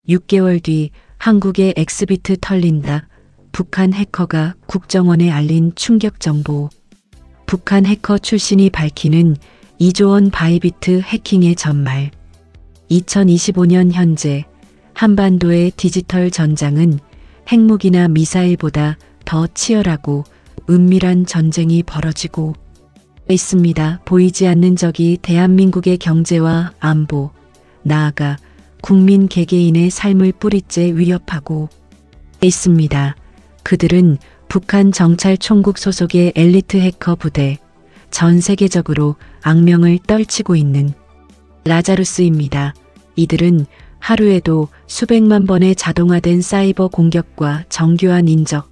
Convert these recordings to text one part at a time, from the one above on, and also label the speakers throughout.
Speaker 1: 6개월 뒤 한국의 엑스비트 털린다. 북한 해커가 국정원에 알린 충격 정보. 북한 해커 출신이 밝히는 2조 원 바이비트 해킹의 전말. 2025년 현재 한반도의 디지털 전장은 핵무기나 미사일보다 더 치열하고 은밀한 전쟁이 벌어지고 있습니다. 보이지 않는 적이 대한민국의 경제와 안보, 나아가 국민 개개인의 삶을 뿌리째 위협하고 있습니다. 그들은 북한 정찰 총국 소속의 엘리트 해커 부대, 전 세계적으로 악명을 떨치고 있는 라자루스입니다. 이들은 하루에도 수백만 번의 자동화된 사이버 공격과 정교한 인적,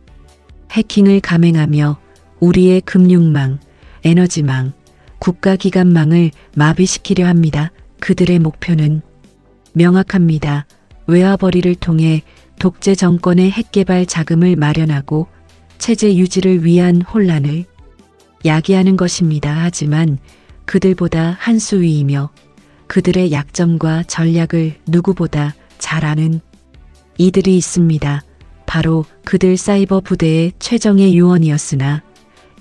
Speaker 1: 해킹을 감행하며 우리의 금융망, 에너지망, 국가기관망을 마비시키려 합니다. 그들의 목표는 명확합니다. 외화벌이를 통해 독재 정권의 핵개발 자금을 마련하고 체제 유지를 위한 혼란을 야기하는 것입니다. 하지만 그들보다 한 수 위이며 그들의 약점과 전략을 누구보다 잘 아는 이들이 있습니다. 바로 그들 사이버 부대의 최정예 요원이었으나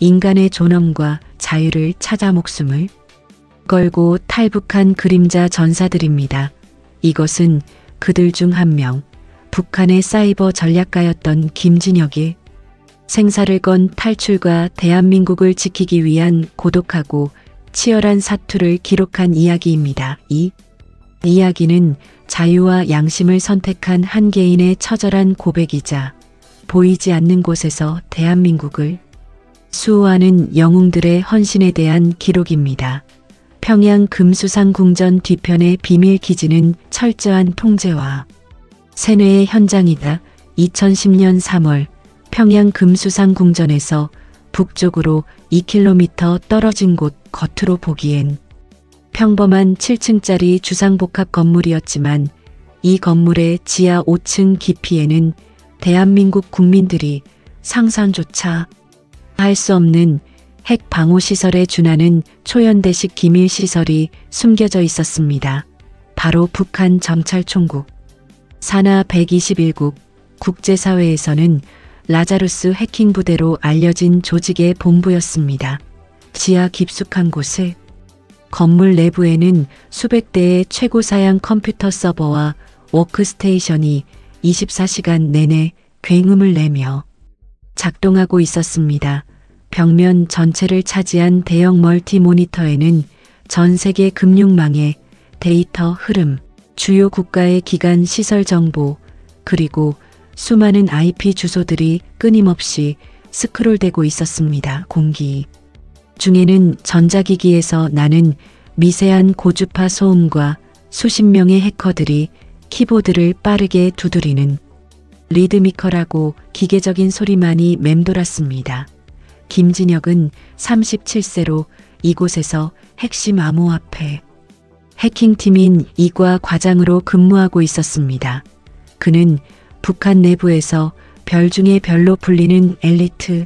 Speaker 1: 인간의 존엄과 자유를 찾아 목숨을 걸고 탈북한 그림자 전사들입니다. 이것은 그들 중 한 명, 북한의 사이버 전략가였던 김진혁의 생사를 건 탈출과 대한민국을 지키기 위한 고독하고 치열한 사투를 기록한 이야기입니다. 이 이야기는 자유와 양심을 선택한 한 개인의 처절한 고백이자 보이지 않는 곳에서 대한민국을 수호하는 영웅들의 헌신에 대한 기록입니다. 평양 금수상 궁전 뒤편의 비밀 기지는 철저한 통제와 세뇌의 현장이다. 2010년 3월 평양 금수상 궁전에서 북쪽으로 2km 떨어진 곳, 겉으로 보기엔 평범한 7층짜리 주상복합 건물이었지만 이 건물의 지하 5층 깊이에는 대한민국 국민들이 상상조차 할 수 없는 핵 방호 시설에 준하는 초연대식 기밀 시설이 숨겨져 있었습니다. 바로 북한 정찰총국 산하 121국 국제사회에서는 라자루스 해킹 부대로 알려진 조직의 본부였습니다. 지하 깊숙한 곳에 건물 내부에는 수백 대의 최고사양 컴퓨터 서버와 워크스테이션이 24시간 내내 굉음을 내며 작동하고 있었습니다. 벽면 전체를 차지한 대형 멀티 모니터에는 전 세계 금융망의 데이터 흐름, 주요 국가의 기관 시설 정보, 그리고 수많은 IP 주소들이 끊임없이 스크롤되고 있었습니다. 공기 중에는 전자기기에서 나는 미세한 고주파 소음과 수십 명의 해커들이 키보드를 빠르게 두드리는 리드미컬하고 기계적인 소리만이 맴돌았습니다. 김진혁은 37세로 이곳에서 핵심 암호화폐 해킹팀인 이과 과장으로 근무하고 있었습니다. 그는 북한 내부에서 별 중에 별로 불리는 엘리트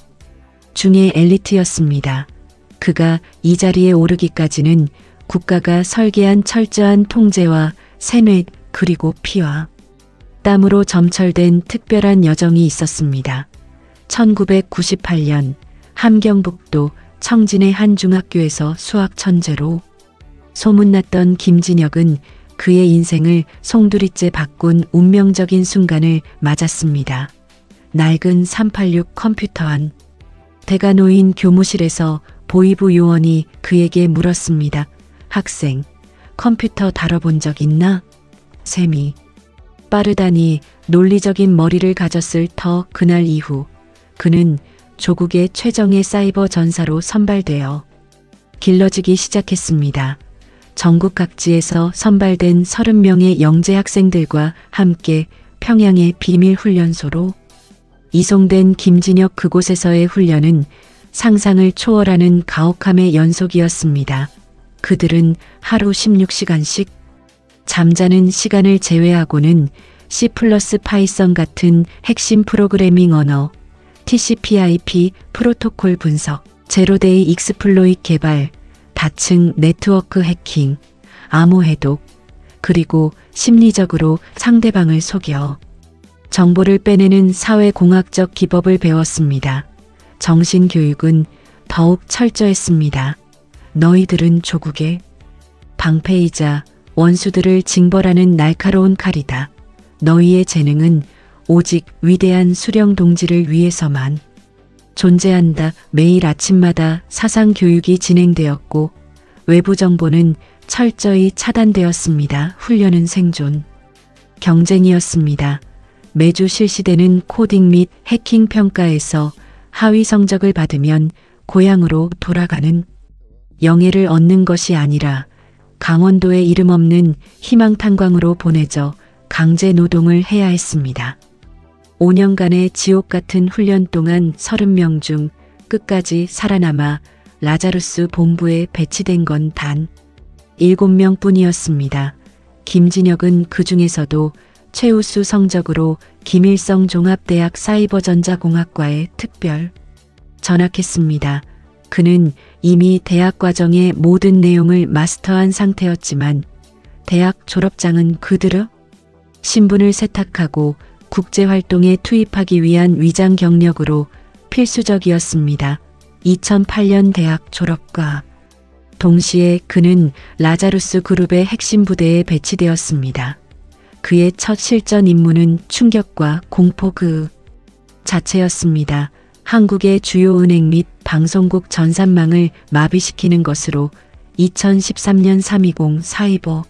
Speaker 1: 중의 엘리트였습니다. 그가 이 자리에 오르기까지는 국가가 설계한 철저한 통제와 세뇌 그리고 피와 땀으로 점철된 특별한 여정이 있었습니다. 1998년 함경북도 청진의 한 중학교에서 수학 천재로 소문났던 김진혁은 그의 인생을 송두리째 바꾼 운명적인 순간을 맞았습니다. 낡은 386 컴퓨터 한 대가 놓인 교무실에서 보이부 요원이 그에게 물었습니다. 학생, 컴퓨터 다뤄본 적 있나? 셈이 빠르다니 논리적인 머리를 가졌을 터 그날 이후 그는 조국의 최정예 사이버 전사로 선발되어 길러지기 시작했습니다. 전국 각지에서 선발된 30명의 영재 학생들과 함께 평양의 비밀훈련소로 이송된 김진혁. 그곳에서의 훈련은 상상을 초월하는 가혹함의 연속이었습니다. 그들은 하루 16시간씩 잠자는 시간을 제외하고는 C++ 파이썬 같은 핵심 프로그래밍 언어, TCP/IP 프로토콜 분석, 제로데이 익스플로잇 개발, 다층 네트워크 해킹, 암호 해독, 그리고 심리적으로 상대방을 속여 정보를 빼내는 사회공학적 기법을 배웠습니다. 정신교육은 더욱 철저했습니다. 너희들은 조국의 방패이자 원수들을 징벌하는 날카로운 칼이다. 너희의 재능은 오직 위대한 수령 동지를 위해서만 존재한다. 매일 아침마다 사상 교육이 진행되었고 외부 정보는 철저히 차단되었습니다. 훈련은 생존 경쟁이었습니다. 매주 실시되는 코딩 및 해킹 평가에서 하위 성적을 받으면 고향으로 돌아가는 영예를 얻는 것이 아니라 강원도에 이름 없는 희망탄광으로 보내져 강제 노동을 해야 했습니다. 5년간의 지옥 같은 훈련 동안 30명 중 끝까지 살아남아 라자루스 본부에 배치된 건 단 7명 뿐이었습니다. 김진혁은 그 중에서도 최우수 성적으로 김일성 종합대학 사이버전자공학과에 특별 전학했습니다. 그는 이미 대학 과정의 모든 내용을 마스터한 상태였지만 대학 졸업장은 그대로 신분을 세탁하고 국제활동에 투입하기 위한 위장 경력으로 필수적이었습니다. 2008년 대학 졸업과 동시에 그는 라자루스 그룹의 핵심 부대에 배치되었습니다. 그의 첫 실전 임무는 충격과 공포 그 자체였습니다. 한국의 주요 은행 및 방송국 전산망을 마비시키는 것으로 2013년 3.20 사이버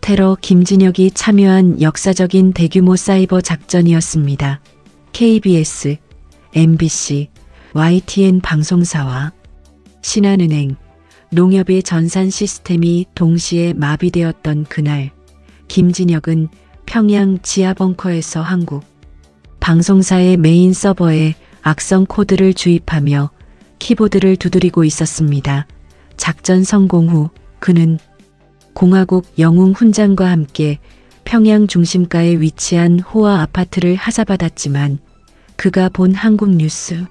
Speaker 1: 테러 김진혁이 참여한 역사적인 대규모 사이버 작전이었습니다. KBS, MBC, YTN 방송사와 신한은행, 농협의 전산 시스템이 동시에 마비되었던 그날, 김진혁은 평양 지하 벙커에서 한국 방송사의 메인 서버에 악성 코드를 주입하며 키보드를 두드리고 있었습니다. 작전 성공 후 그는 공화국 영웅 훈장과 함께 평양 중심가에 위치한 호화 아파트를 하사받았지만 그가 본 한국 뉴스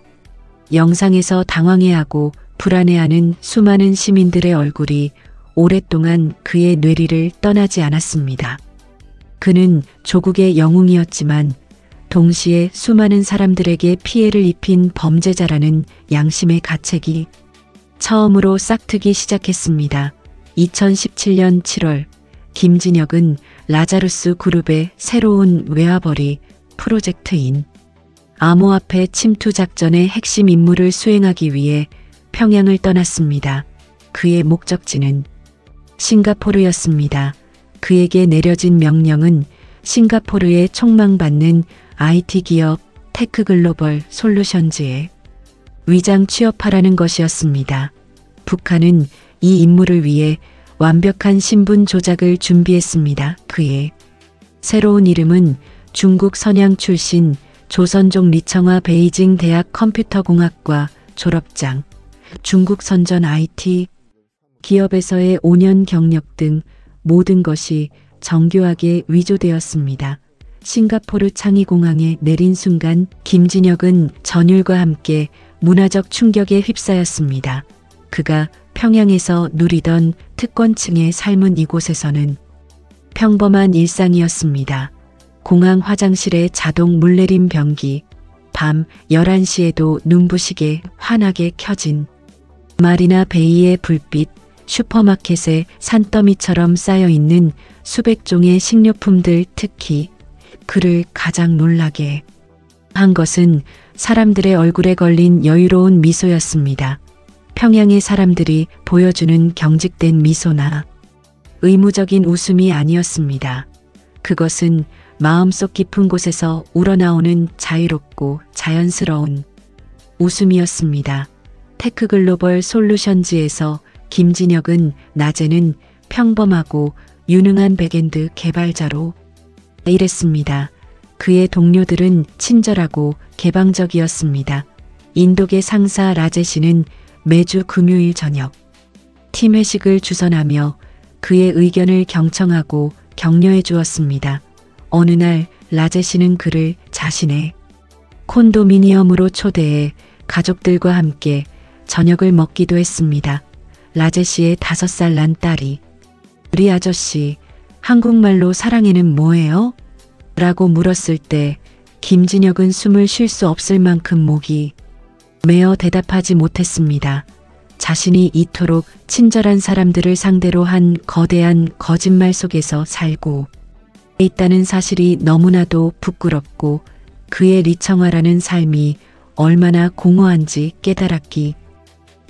Speaker 1: 영상에서 당황해하고 불안해하는 수많은 시민들의 얼굴이 오랫동안 그의 뇌리를 떠나지 않았습니다. 그는 조국의 영웅이었지만 동시에 수많은 사람들에게 피해를 입힌 범죄자라는 양심의 가책이 처음으로 싹트기 시작했습니다. 2017년 7월 김진혁은 라자루스 그룹의 새로운 외화벌이 프로젝트인 암호화폐 침투 작전의 핵심 임무를 수행하기 위해 평양을 떠났습니다. 그의 목적지는 싱가포르였습니다. 그에게 내려진 명령은 싱가포르에 촉망받는 IT 기업 테크글로벌 솔루션즈에 위장 취업하라는 것이었습니다. 북한은 이 임무를 위해 완벽한 신분 조작을 준비했습니다. 그의 새로운 이름은 중국 선양 출신 조선족 리청화 베이징 대학 컴퓨터공학과 졸업장, 중국 선전 IT 기업에서의 5년 경력 등 모든 것이 정교하게 위조되었습니다. 싱가포르 창의공항에 내린 순간 김진혁은 전율과 함께 문화적 충격에 휩싸였습니다. 그가 평양에서 누리던 특권층의 삶은 이곳에서는 평범한 일상이었습니다. 공항 화장실의 자동 물내림 변기, 밤 11시에도 눈부시게 환하게 켜진 마리나 베이의 불빛, 슈퍼마켓에 산더미처럼 쌓여있는 수백 종의 식료품들, 특히 그를 가장 놀라게 한 것은 사람들의 얼굴에 걸린 여유로운 미소였습니다. 평양의 사람들이 보여주는 경직된 미소나 의무적인 웃음이 아니었습니다. 그것은 마음속 깊은 곳에서 우러나오는 자유롭고 자연스러운 웃음이었습니다. 테크글로벌 솔루션즈에서 김진혁은 낮에는 평범하고 유능한 백엔드 개발자로 일했습니다. 그의 동료들은 친절하고 개방적이었습니다. 인도계 상사 라제시는 매주 금요일 저녁 팀 회식을 주선하며 그의 의견을 경청하고 격려해 주었습니다. 어느 날 라제시는 그를 자신의 콘도미니엄으로 초대해 가족들과 함께 저녁을 먹기도 했습니다. 라제시의 5살 난 딸이 우리 아저씨 한국말로 사랑해는 뭐예요? 라고 물었을 때 김진혁은 숨을 쉴 수 없을 만큼 목이 메어 대답하지 못했습니다. 자신이 이토록 친절한 사람들을 상대로 한 거대한 거짓말 속에서 살고 있다는 사실이 너무나도 부끄럽고 그의 리청아라는 삶이 얼마나 공허한지 깨달았기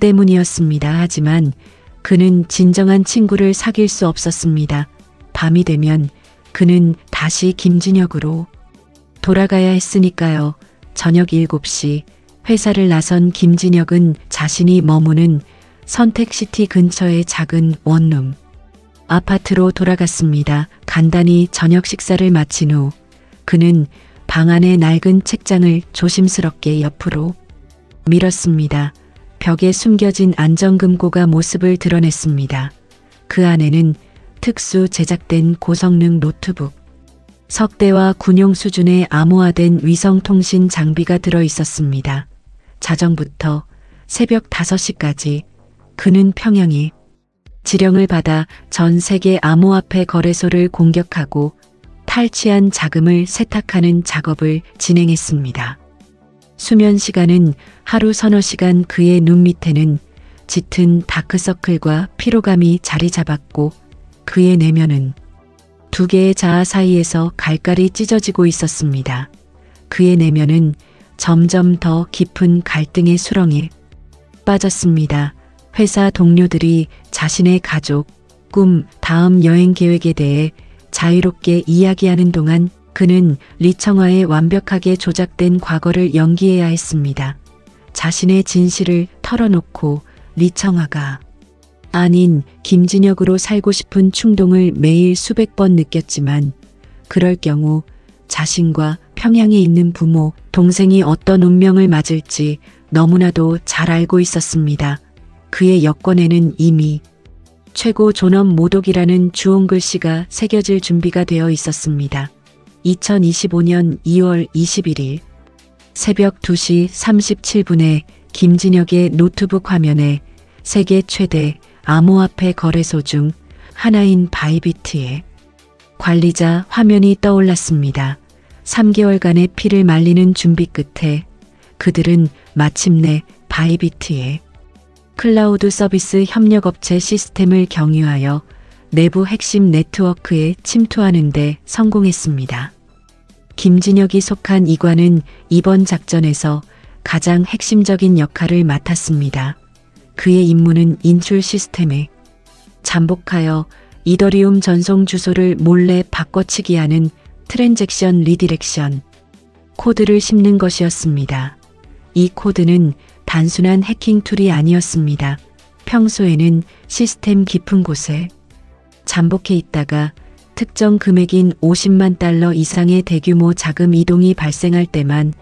Speaker 1: 때문이었습니다. 하지만 그는 진정한 친구를 사귈 수 없었습니다. 밤이 되면 그는 다시 김진혁으로 돌아가야 했으니까요. 저녁 7시 회사를 나선 김진혁은 자신이 머무는 선택시티 근처의 작은 원룸 아파트로 돌아갔습니다. 간단히 저녁 식사를 마친 후 그는 방 안의 낡은 책장을 조심스럽게 옆으로 밀었습니다. 벽에 숨겨진 안전금고가 모습을 드러냈습니다. 그 안에는 특수 제작된 고성능 노트북, 석대와 군용 수준의 암호화된 위성통신 장비가 들어 있었습니다. 자정부터 새벽 5시까지 그는 평양에 지령을 받아 전 세계 암호화폐 거래소를 공격하고 탈취한 자금을 세탁하는 작업을 진행했습니다. 수면 시간은 하루 서너 시간. 그의 눈 밑에는 짙은 다크서클과 피로감이 자리 잡았고 그의 내면은 두 개의 자아 사이에서 갈갈이 찢어지고 있었습니다. 그의 내면은 점점 더 깊은 갈등의 수렁에 빠졌습니다. 회사 동료들이 자신의 가족, 꿈, 다음 여행 계획에 대해 자유롭게 이야기하는 동안 그는 리청아의 완벽하게 조작된 과거를 연기해야 했습니다. 자신의 진실을 털어놓고 리청아가 아닌 김진혁으로 살고 싶은 충동을 매일 수백 번 느꼈지만 그럴 경우 자신과 평양에 있는 부모, 동생이 어떤 운명을 맞을지 너무나도 잘 알고 있었습니다. 그의 여권에는 이미 최고 존엄 모독이라는 주홍 글씨가 새겨질 준비가 되어 있었습니다. 2025년 2월 21일 새벽 2시 37분에 김진혁의 노트북 화면에 세계 최대 암호화폐 거래소 중 하나인 바이비트의 관리자 화면이 떠올랐습니다. 3개월간의 피를 말리는 준비 끝에 그들은 마침내 바이비트의 클라우드 서비스 협력업체 시스템을 경유하여 내부 핵심 네트워크에 침투하는 데 성공했습니다. 김진혁이 속한 이관은 이번 작전에서 가장 핵심적인 역할을 맡았습니다. 그의 임무는 인출 시스템에 잠복하여 이더리움 전송 주소를 몰래 바꿔치기 하는 트랜잭션 리디렉션 코드를 씹는 것이었습니다. 이 코드는 단순한 해킹 툴이 아니었습니다. 평소에는 시스템 깊은 곳에 잠복해 있다가 특정 금액인 50만 달러 이상의 대규모 자금 이동이 발생할 때만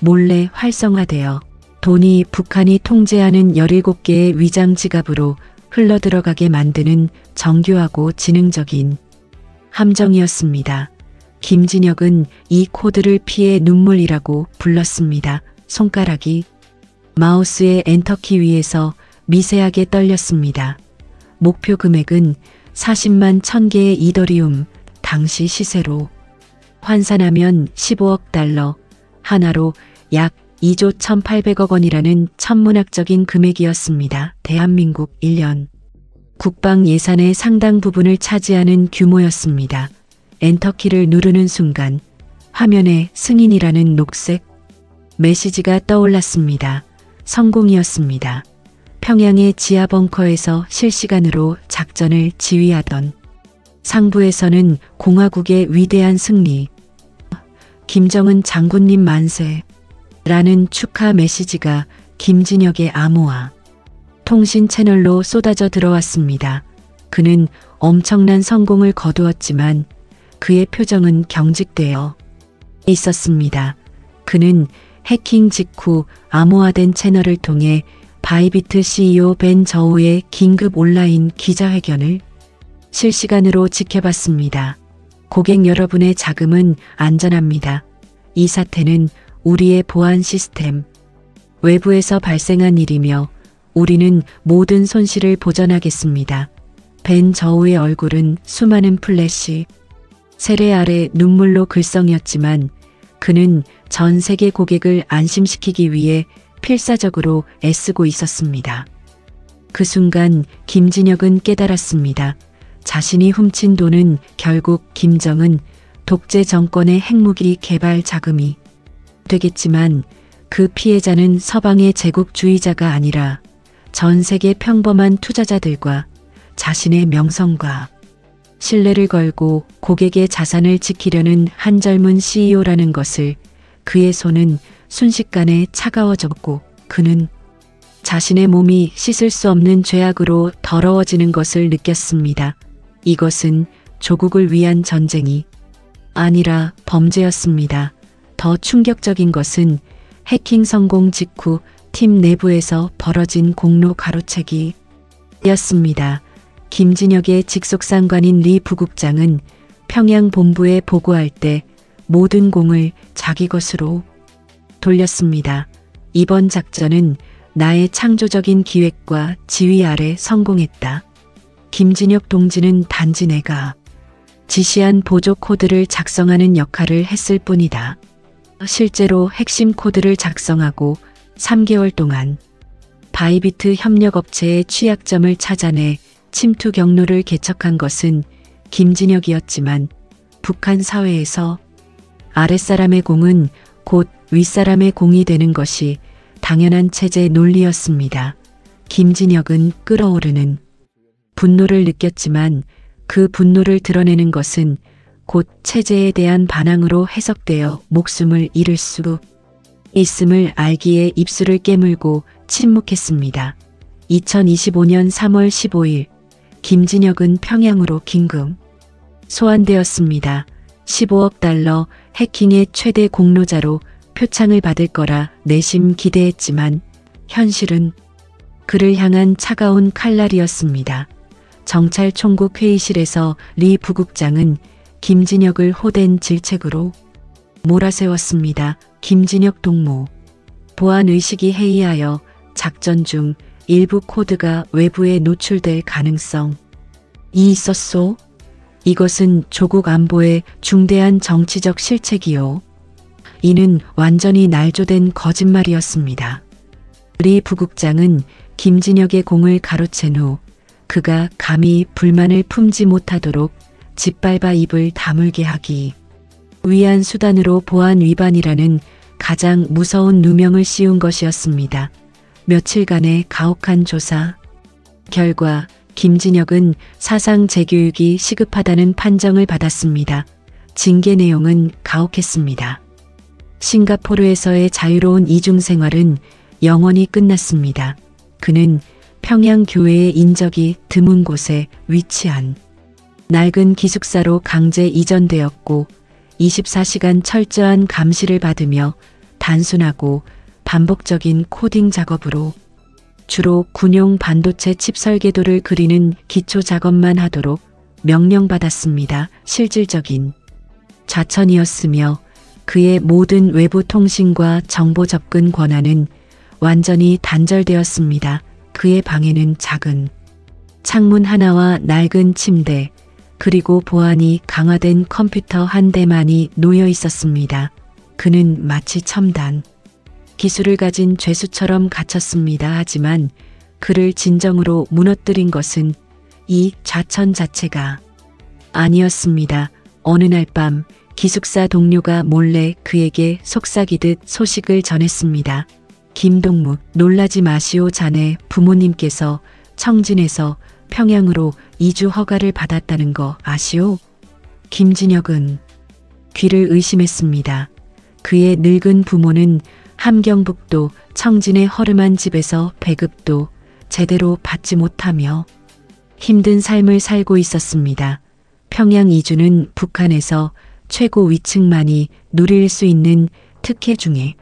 Speaker 1: 몰래 활성화되어 돈이 북한이 통제하는 17개의 위장 지갑으로 흘러들어가게 만드는 정교하고 지능적인 함정이었습니다. 김진혁은 이 코드를 피해 눈물이라고 불렀습니다. 손가락이 마우스의 엔터키 위에서 미세하게 떨렸습니다. 목표 금액은 40만 1000개의 이더리움, 당시 시세로 환산하면 15억 달러, 하나로 약 2조 1800억 원이라는 천문학적인 금액이었습니다. 대한민국 1년 국방 예산의 상당 부분을 차지하는 규모였습니다. 엔터키를 누르는 순간 화면에 승인이라는 녹색 메시지가 떠올랐습니다. 성공이었습니다. 평양의 지하 벙커에서 실시간으로 작전을 지휘하던 상부에서는 공화국의 위대한 승리, 김정은 장군님 만세 라는 축하 메시지가 김진혁의 암호화 통신 채널로 쏟아져 들어왔습니다. 그는 엄청난 성공을 거두었지만 그의 표정은 경직되어 있었습니다. 그는 해킹 직후 암호화된 채널을 통해 바이비트 CEO 벤 저우의 긴급 온라인 기자회견을 실시간으로 지켜봤습니다. 고객 여러분의 자금은 안전합니다. 이 사태는 우리의 보안 시스템 외부에서 발생한 일이며 우리는 모든 손실을 보전하겠습니다. 벤 저우의 얼굴은 수많은 플래시, 세례 아래 눈물로 글썽이었지만 그는 전 세계 고객을 안심시키기 위해 필사적으로 애쓰고 있었습니다. 그 순간 김진혁은 깨달았습니다. 자신이 훔친 돈은 결국 김정은 독재 정권의 핵무기 개발 자금이 되겠지만 그 피해자는 서방의 제국주의자가 아니라 전 세계 평범한 투자자들과 자신의 명성과 신뢰를 걸고 고객의 자산을 지키려는 한 젊은 CEO라는 것을 그의 손은 순식간에 차가워졌고 그는 자신의 몸이 씻을 수 없는 죄악으로 더러워지는 것을 느꼈습니다. 이것은 조국을 위한 전쟁이 아니라 범죄였습니다. 더 충격적인 것은 해킹 성공 직후 팀 내부에서 벌어진 공로 가로채기였습니다. 김진혁의 직속상관인 리 부국장은 평양 본부에 보고할 때 모든 공을 자기 것으로 돌렸습니다. 이번 작전은 나의 창조적인 기획과 지휘 아래 성공했다. 김진혁 동지는 단지 내가 지시한 보조 코드를 작성하는 역할을 했을 뿐이다. 실제로 핵심 코드를 작성하고 3개월 동안 바이비트 협력업체의 취약점을 찾아내 침투 경로를 개척한 것은 김진혁이었지만 북한 사회에서 아랫사람의 공은 곧 윗사람의 공이 되는 것이 당연한 체제 논리였습니다. 김진혁은 끓어오르는 분노를 느꼈지만 그 분노를 드러내는 것은 곧 체제에 대한 반항으로 해석되어 목숨을 잃을 수 있음을 알기에 입술을 깨물고 침묵했습니다. 2025년 3월 15일 김진혁은 평양으로 긴급 소환되었습니다. 15억 달러 해킹의 최대 공로자로 표창을 받을 거라 내심 기대했지만 현실은 그를 향한 차가운 칼날이었습니다. 정찰총국 회의실에서 리 부국장은 김진혁을 호된 질책으로 몰아세웠습니다. 김진혁 동무, 보안의식이 해이하여 작전 중 일부 코드가 외부에 노출될 가능성이 있었소. 이것은 조국 안보의 중대한 정치적 실책이요. 이는 완전히 날조된 거짓말이었습니다. 리 부국장은 김진혁의 공을 가로챈 후 그가 감히 불만을 품지 못하도록 짓밟아 입을 다물게 하기 위한 수단으로 보안 위반이라는 가장 무서운 누명을 씌운 것이었습니다. 며칠간의 가혹한 조사 결과 김진혁은 사상 재교육이 시급하다는 판정을 받았습니다. 징계 내용은 가혹했습니다. 싱가포르에서의 자유로운 이중생활은 영원히 끝났습니다. 그는 평양 교회의 인적이 드문 곳에 위치한 낡은 기숙사로 강제 이전되었고 24시간 철저한 감시를 받으며 단순하고 반복적인 코딩 작업으로 주로 군용 반도체 칩 설계도를 그리는 기초 작업만 하도록 명령받았습니다. 실질적인 좌천이었으며 그의 모든 외부 통신과 정보 접근 권한은 완전히 단절되었습니다. 그의 방에는 작은 창문 하나와 낡은 침대 그리고 보안이 강화된 컴퓨터 한 대만이 놓여 있었습니다. 그는 마치 첨단 기술을 가진 죄수처럼 갇혔습니다. 하지만 그를 진정으로 무너뜨린 것은 이 좌천 자체가 아니었습니다. 어느 날 밤 기숙사 동료가 몰래 그에게 속삭이듯 소식을 전했습니다. 김동무, 놀라지 마시오. 자네 부모님께서 청진에서 평양으로 이주 허가를 받았다는 거 아시오? 김진혁은 귀를 의심했습니다. 그의 늙은 부모는 함경북도 청진의 허름한 집에서 배급도 제대로 받지 못하며 힘든 삶을 살고 있었습니다. 평양 이주는 북한에서 최고 위층만이 누릴 수 있는 특혜 중에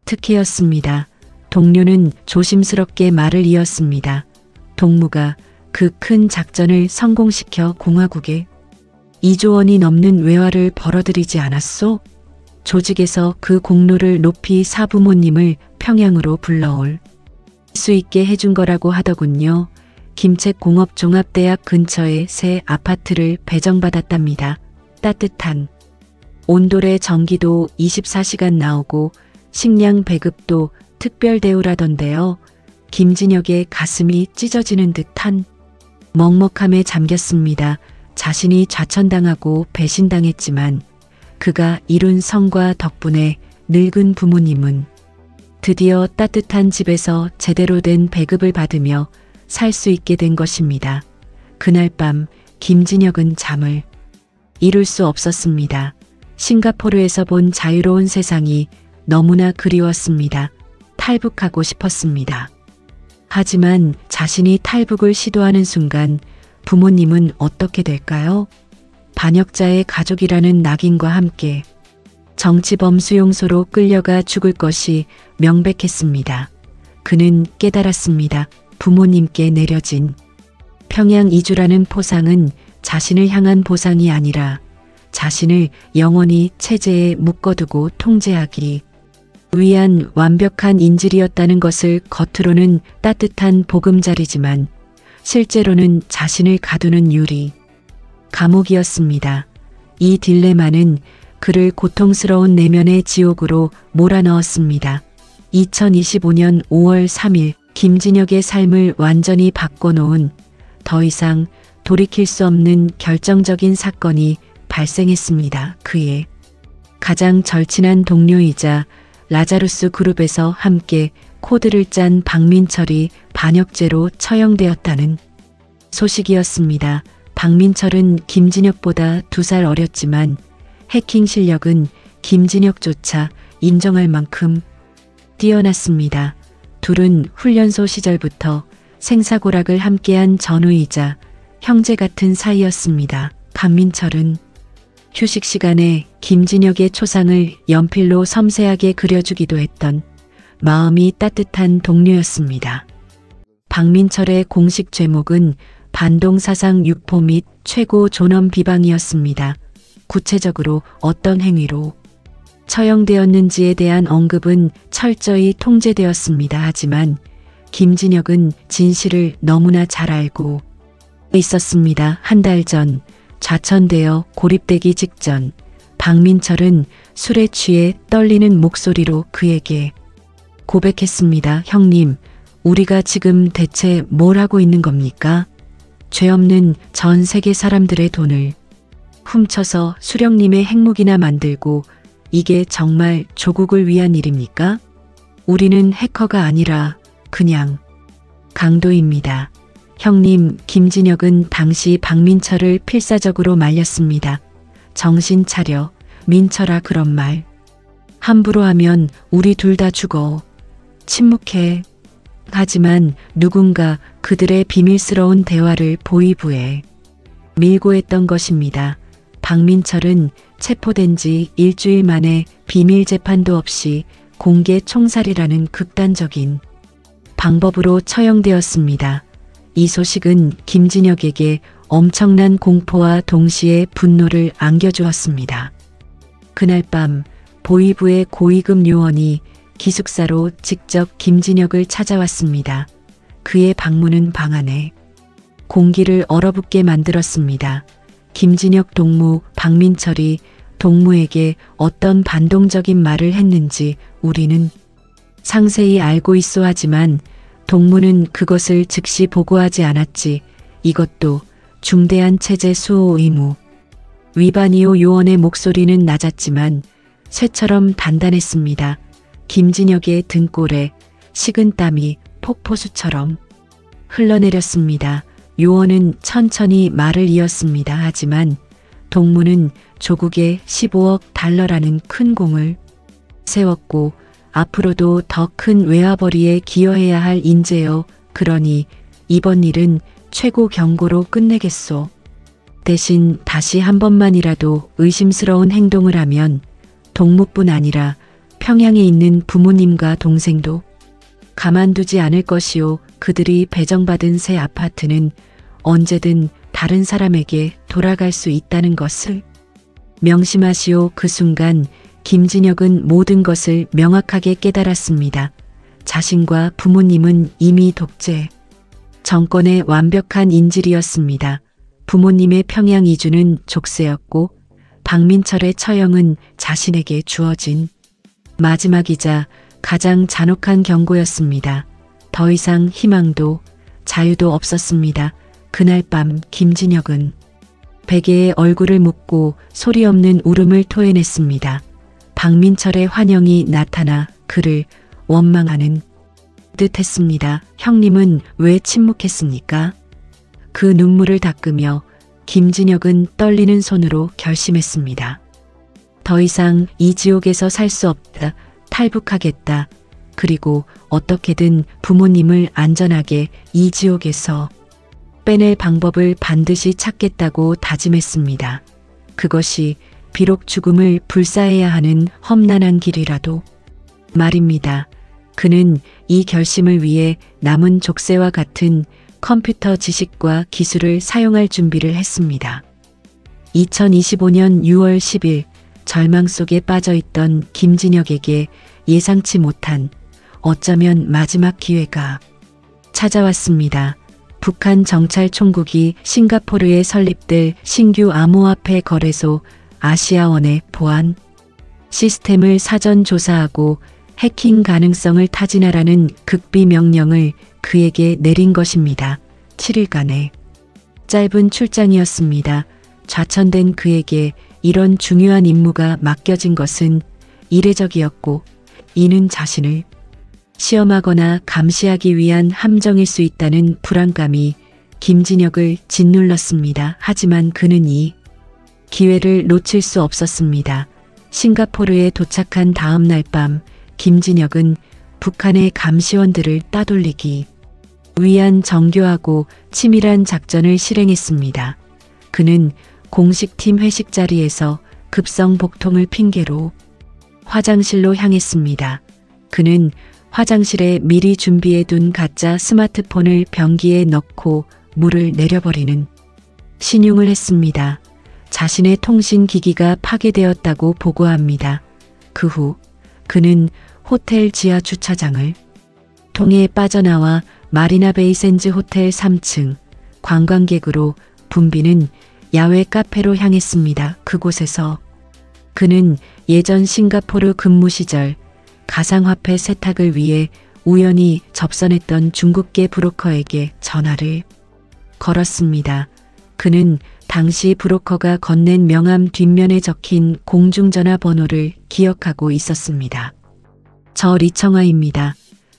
Speaker 1: 특혜였습니다. 동료는 조심스럽게 말을 이었습니다. 동무가 그 큰 작전을 성공시켜 공화국에 2조 원이 넘는 외화를 벌어들이지 않았소? 조직에서 그 공로를 높이 사부모님을 평양으로 불러올 수 있게 해준 거라고 하더군요. 김책공업종합대학 근처의 새 아파트를 배정받았답니다. 따뜻한 온돌에 전기도 24시간 나오고 식량 배급도 특별 대우라던데요. 김진혁의 가슴이 찢어지는 듯한 먹먹함에 잠겼습니다. 자신이 좌천당하고 배신당했지만 그가 이룬 성과 덕분에 늙은 부모님은 드디어 따뜻한 집에서 제대로 된 배급을 받으며 살 수 있게 된 것입니다. 그날 밤 김진혁은 잠을 이룰 수 없었습니다. 싱가포르에서 본 자유로운 세상이 너무나 그리웠습니다. 탈북하고 싶었습니다. 하지만 자신이 탈북을 시도하는 순간 부모님은 어떻게 될까요? 반역자의 가족이라는 낙인과 함께 정치범 수용소로 끌려가 죽을 것이 명백했습니다. 그는 깨달았습니다. 부모님께 내려진 평양 이주라는 포상은 자신을 향한 보상이 아니라 자신을 영원히 체제에 묶어두고 통제하기 위한 완벽한 인질이었다는 것을 겉으로는 따뜻한 보금자리지만 실제로는 자신을 가두는 유리 감옥이었습니다. 이 딜레마는 그를 고통스러운 내면의 지옥으로 몰아넣었습니다. 2025년 5월 3일 김진혁의 삶을 완전히 바꿔놓은 더 이상 돌이킬 수 없는 결정적인 사건이 발생했습니다. 그의 가장 절친한 동료이자 라자루스 그룹에서 함께 코드를 짠 박민철이 반역죄로 처형되었다는 소식이었습니다. 박민철은 김진혁보다 2살 어렸지만 해킹 실력은 김진혁조차 인정할 만큼 뛰어났습니다. 둘은 훈련소 시절부터 생사고락을 함께한 전우이자 형제 같은 사이였습니다. 박민철은 휴식 시간에 김진혁의 초상을 연필로 섬세하게 그려주기도 했던 마음이 따뜻한 동료였습니다. 박민철의 공식 제목은 반동사상 유포 및 최고 존엄 비방이었습니다. 구체적으로 어떤 행위로 처형되었는지에 대한 언급은 철저히 통제되었습니다. 하지만 김진혁은 진실을 너무나 잘 알고 있었습니다. 한 달 전 좌천되어 고립되기 직전 박민철은 술에 취해 떨리는 목소리로 그에게 고백했습니다. 형님, 우리가 지금 대체 뭘 하고 있는 겁니까? 죄 없는 전 세계 사람들의 돈을 훔쳐서 수령님의 핵무기나 만들고 이게 정말 조국을 위한 일입니까? 우리는 해커가 아니라 그냥 강도입니다. 형님, 김진혁은 당시 박민철을 필사적으로 말렸습니다. 정신 차려, 민철아, 그런 말 함부로 하면 우리 둘 다 죽어. 침묵해. 하지만 누군가 그들의 비밀스러운 대화를 보이부에 밀고 했던 것입니다. 박민철은 체포된 지 일주일 만에 비밀 재판도 없이 공개 총살이라는 극단적인 방법으로 처형되었습니다. 이 소식은 김진혁에게 엄청난 공포와 동시에 분노를 안겨주었습니다. 그날 밤 보이부의 고위급 요원이 기숙사로 직접 김진혁을 찾아왔습니다. 그의 방문은 방 안에 공기를 얼어붙게 만들었습니다. 김진혁 동무 박민철이 동무에게 어떤 반동적인 말을 했는지 우리는 상세히 알고 있어 하지만 동무는 그것을 즉시 보고하지 않았지. 이것도 중대한 체제 수호 의무 위반이요. 요원의 목소리는 낮았지만 쇠처럼 단단했습니다. 김진혁의 등골에 식은 땀이 폭포수처럼 흘러내렸습니다. 요원은 천천히 말을 이었습니다. 하지만 동무는 조국에 15억 달러라는 큰 공을 세웠고 앞으로도 더 큰 외화벌이에 기여해야 할 인재요. 그러니 이번 일은 최고 경고로 끝내겠소. 대신 다시 한 번만이라도 의심스러운 행동을 하면 동무뿐 아니라 평양에 있는 부모님과 동생도 가만두지 않을 것이요. 그들이 배정받은 새 아파트는 언제든 다른 사람에게 돌아갈 수 있다는 것을 명심하시오. 그 순간 김진혁은 모든 것을 명확하게 깨달았습니다. 자신과 부모님은 이미 독재 정권의 완벽한 인질이었습니다. 부모님의 평양 이주는 족쇄였고 박민철의 처형은 자신에게 주어진 마지막이자 가장 잔혹한 경고였습니다. 더 이상 희망도 자유도 없었습니다. 그날 밤 김진혁은 베개에 얼굴을 묻고 소리 없는 울음을 토해냈습니다. 박민철의 환영이 나타나 그를 원망하는 듯했습니다. 형님은 왜 침묵했습니까? 그 눈물을 닦으며 김진혁은 떨리는 손으로 결심했습니다. 더 이상 이 지옥에서 살 수 없다. 탈북하겠다. 그리고 어떻게든 부모님을 안전하게 이 지옥에서 빼낼 방법을 반드시 찾겠다고 다짐했습니다. 그것이 비록 죽음을 불사해야 하는 험난한 길이라도 말입니다. 그는 이 결심을 위해 남은 족쇄와 같은 컴퓨터 지식과 기술을 사용할 준비를 했습니다. 2025년 6월 10일 절망 속에 빠져있던 김진혁에게 예상치 못한 어쩌면 마지막 기회가 찾아왔습니다. 북한 정찰 총국이 싱가포르에 설립될 신규 암호화폐 거래소 아시아원의 보안 시스템을 사전 조사하고 해킹 가능성을 타진하라는 극비 명령을 그에게 내린 것입니다. 7일간의 짧은 출장이었습니다. 좌천된 그에게 이런 중요한 임무가 맡겨진 것은 이례적이었고 이는 자신을 시험하거나 감시하기 위한 함정일 수 있다는 불안감이 김진혁을 짓눌렀습니다. 하지만 그는 이 기회를 놓칠 수 없었습니다. 싱가포르에 도착한 다음 날 밤 김진혁은 북한의 감시원들을 따돌리기 위한 정교하고 치밀한 작전을 실행했습니다. 그는 공식 팀 회식 자리에서 급성 복통을 핑계로 화장실로 향했습니다. 그는 화장실에 미리 준비해둔 가짜 스마트폰을 변기에 넣고 물을 내려버리는 신용을 했습니다. 자신의 통신 기기가 파괴되었다고 보고합니다. 그 후 그는 호텔 지하 주차장을 통해 빠져나와 마리나베이 샌즈 호텔 3층 관광객으로 붐비는 야외 카페로 향했습니다. 그곳에서 그는 예전 싱가포르 근무 시절 가상화폐 세탁을 위해 우연히 접선했던 중국계 브로커에게 전화를 걸었습니다. 그는 당시 브로커가 건넨 명함 뒷면에 적힌 공중전화 번호를 기억하고 있었습니다. 저 리청아입니다.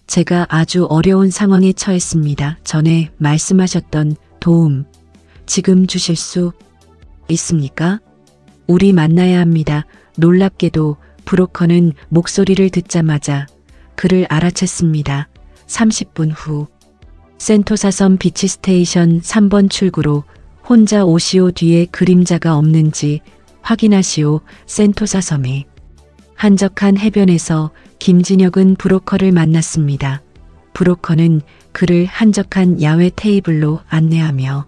Speaker 1: 제가 아주 어려운 상황에 처했습니다. 전에 말씀하셨던 도움 지금 주실 수 있습니까? 우리 만나야 합니다. 놀랍게도 브로커는 목소리를 듣자마자 그를 알아챘습니다. 30분 후 센토사섬 비치 스테이션 3번 출구로 혼자 오시오. 뒤에 그림자가 없는지 확인하시오. 센토사섬의 한적한 해변에서 김진혁은 브로커를 만났습니다. 브로커는 그를 한적한 야외 테이블로 안내하며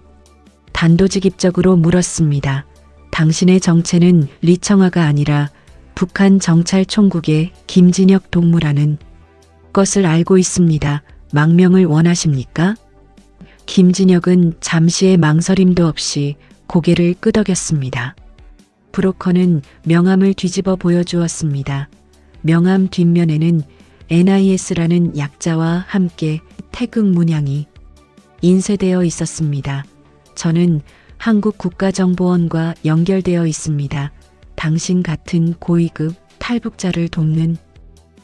Speaker 1: 단도직입적으로 물었습니다. 당신의 정체는 리청아가 아니라 북한 정찰 총국의 김진혁 동무라는 것을 알고 있습니다. 망명을 원하십니까? 김진혁은 잠시의 망설임도 없이 고개를 끄덕였습니다. 브로커는 명함을 뒤집어 보여주었습니다. 명함 뒷면에는 NIS라는 약자와 함께 태극 문양이 인쇄되어 있었습니다. 저는 한국 국가정보원과 연결되어 있습니다. 당신 같은 고위급 탈북자를 돕는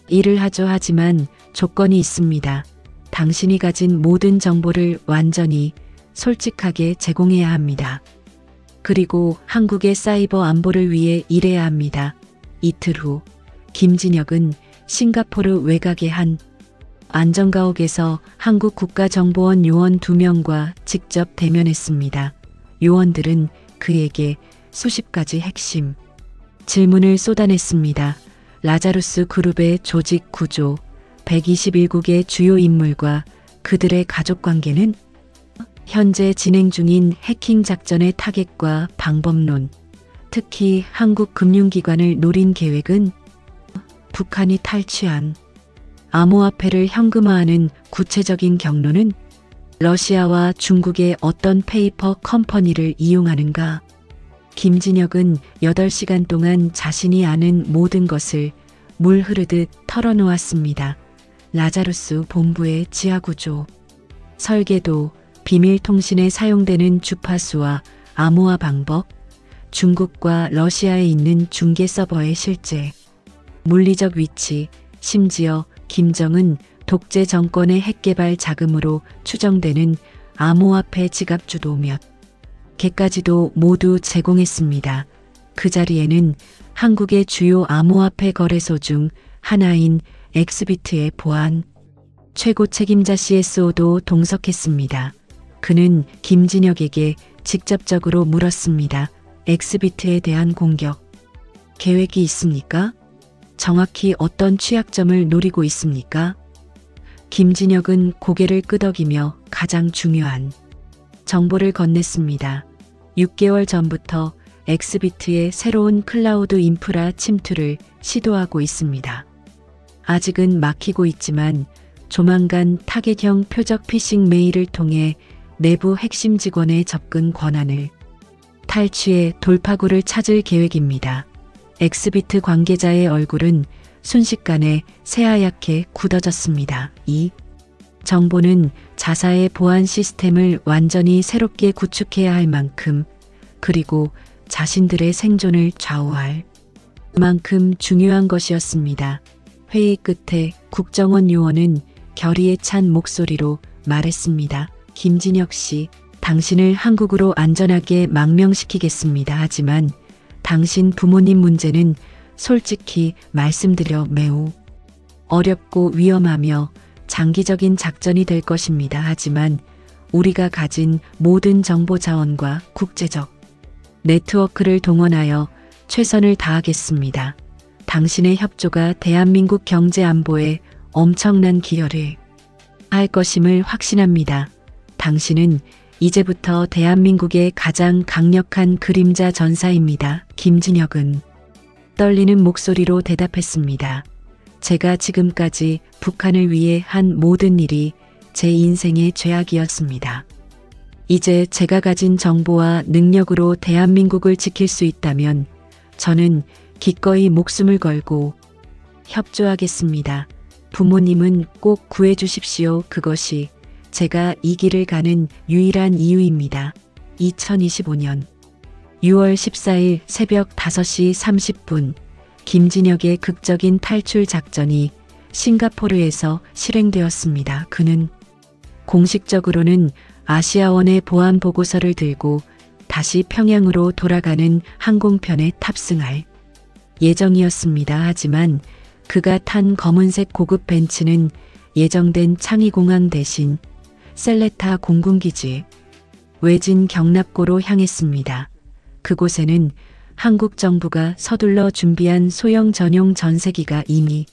Speaker 1: 일을 하죠. 하지만 조건이 있습니다. 당신이 가진 모든 정보를 완전히 솔직하게 제공해야 합니다. 그리고 한국의 사이버 안보를 위해 일해야 합니다. 이틀 후 김진혁은 싱가포르 외곽의 한 안전가옥에서 한국 국가정보원 요원 2명과 직접 대면했습니다. 요원들은 그에게 수십 가지 핵심 질문을 쏟아냈습니다. 라자루스 그룹의 조직 구조, 121국의 주요 인물과 그들의 가족 관계는, 현재 진행 중인 해킹 작전의 타겟과 방법론, 특히 한국 금융기관을 노린 계획은, 북한이 탈취한 암호화폐를 현금화하는 구체적인 경로는, 러시아와 중국의 어떤 페이퍼 컴퍼니를 이용하는가? 김진혁은 8시간 동안 자신이 아는 모든 것을 물 흐르듯 털어놓았습니다. 라자루스 본부의 지하구조, 설계도, 비밀통신에 사용되는 주파수와 암호화 방법, 중국과 러시아에 있는 중계 서버의 실제, 물리적 위치, 심지어 김정은 독재 정권의 핵개발 자금으로 추정되는 암호화폐 지갑주도 몇 개까지도 모두 제공했습니다. 그 자리에는 한국의 주요 암호화폐 거래소 중 하나인 엑스비트의 보안 최고 책임자 CSO도 동석했습니다. 그는 김진혁에게 직접적으로 물었습니다. 엑스비트에 대한 공격 계획이 있습니까? 정확히 어떤 취약점을 노리고 있습니까? 김진혁은 고개를 끄덕이며 가장 중요한 정보를 건넸습니다. 6개월 전부터 엑스비트의 새로운 클라우드 인프라 침투를 시도하고 있습니다. 아직은 막히고 있지만 조만간 타겟형 표적 피싱 메일을 통해 내부 핵심 직원의 접근 권한을 탈취해 돌파구를 찾을 계획입니다. 엑스비트 관계자의 얼굴은 순식간에 새하얗게 굳어졌습니다. 이 정보는 자사의 보안 시스템을 완전히 새롭게 구축해야 할 만큼, 그리고 자신들의 생존을 좌우할 만큼 중요한 것이었습니다. 회의 끝에 국정원 요원은 결의에 찬 목소리로 말했습니다. 김진혁 씨, 당신을 한국으로 안전하게 망명시키겠습니다. 하지만 당신 부모님 문제는 솔직히 말씀드려 매우 어렵고 위험하며 장기적인 작전이 될 것입니다. 하지만 우리가 가진 모든 정보 자원과 국제적 네트워크를 동원하여 최선을 다하겠습니다. 당신의 협조가 대한민국 경제 안보에 엄청난 기여를 할 것임을 확신합니다. 당신은 이제부터 대한민국의 가장 강력한 그림자 전사입니다. 김진혁은 떨리는 목소리로 대답했습니다. 제가 지금까지 북한을 위해 한 모든 일이 제 인생의 죄악이었습니다. 이제 제가 가진 정보와 능력으로 대한민국을 지킬 수 있다면 저는 기꺼이 목숨을 걸고 협조하겠습니다. 부모님은 꼭 구해주십시오. 그것이 제가 이 길을 가는 유일한 이유입니다. 2025년 6월 14일 새벽 5시 30분 김진혁의 극적인 탈출 작전이 싱가포르에서 실행되었습니다. 그는 공식적으로는 아시아원의 보안 보고서를 들고 다시 평양으로 돌아가는 항공편에 탑승할 예정이었습니다. 하지만 그가 탄 검은색 고급 벤츠는 예정된 창의공항 대신 셀레타 공군기지 외진 경납고로 향했습니다. 그곳에는 한국 정부가 서둘러 준비한 소형 전용 전세기가 이미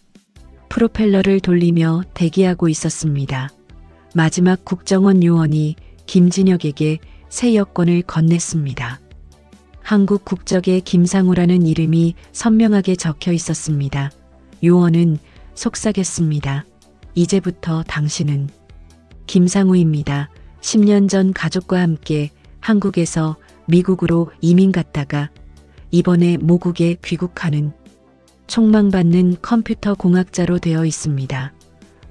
Speaker 1: 프로펠러를 돌리며 대기하고 있었습니다. 마지막 국정원 요원이 김진혁에게 새 여권을 건넸습니다. 한국 국적의 김상우라는 이름이 선명하게 적혀 있었습니다. 요원은 속삭였습니다. 이제부터 당신은 김상우입니다. 10년 전 가족과 함께 한국에서 미국으로 이민 갔다가 이번에 모국에 귀국하는 촉망받는 컴퓨터 공학자로 되어 있습니다.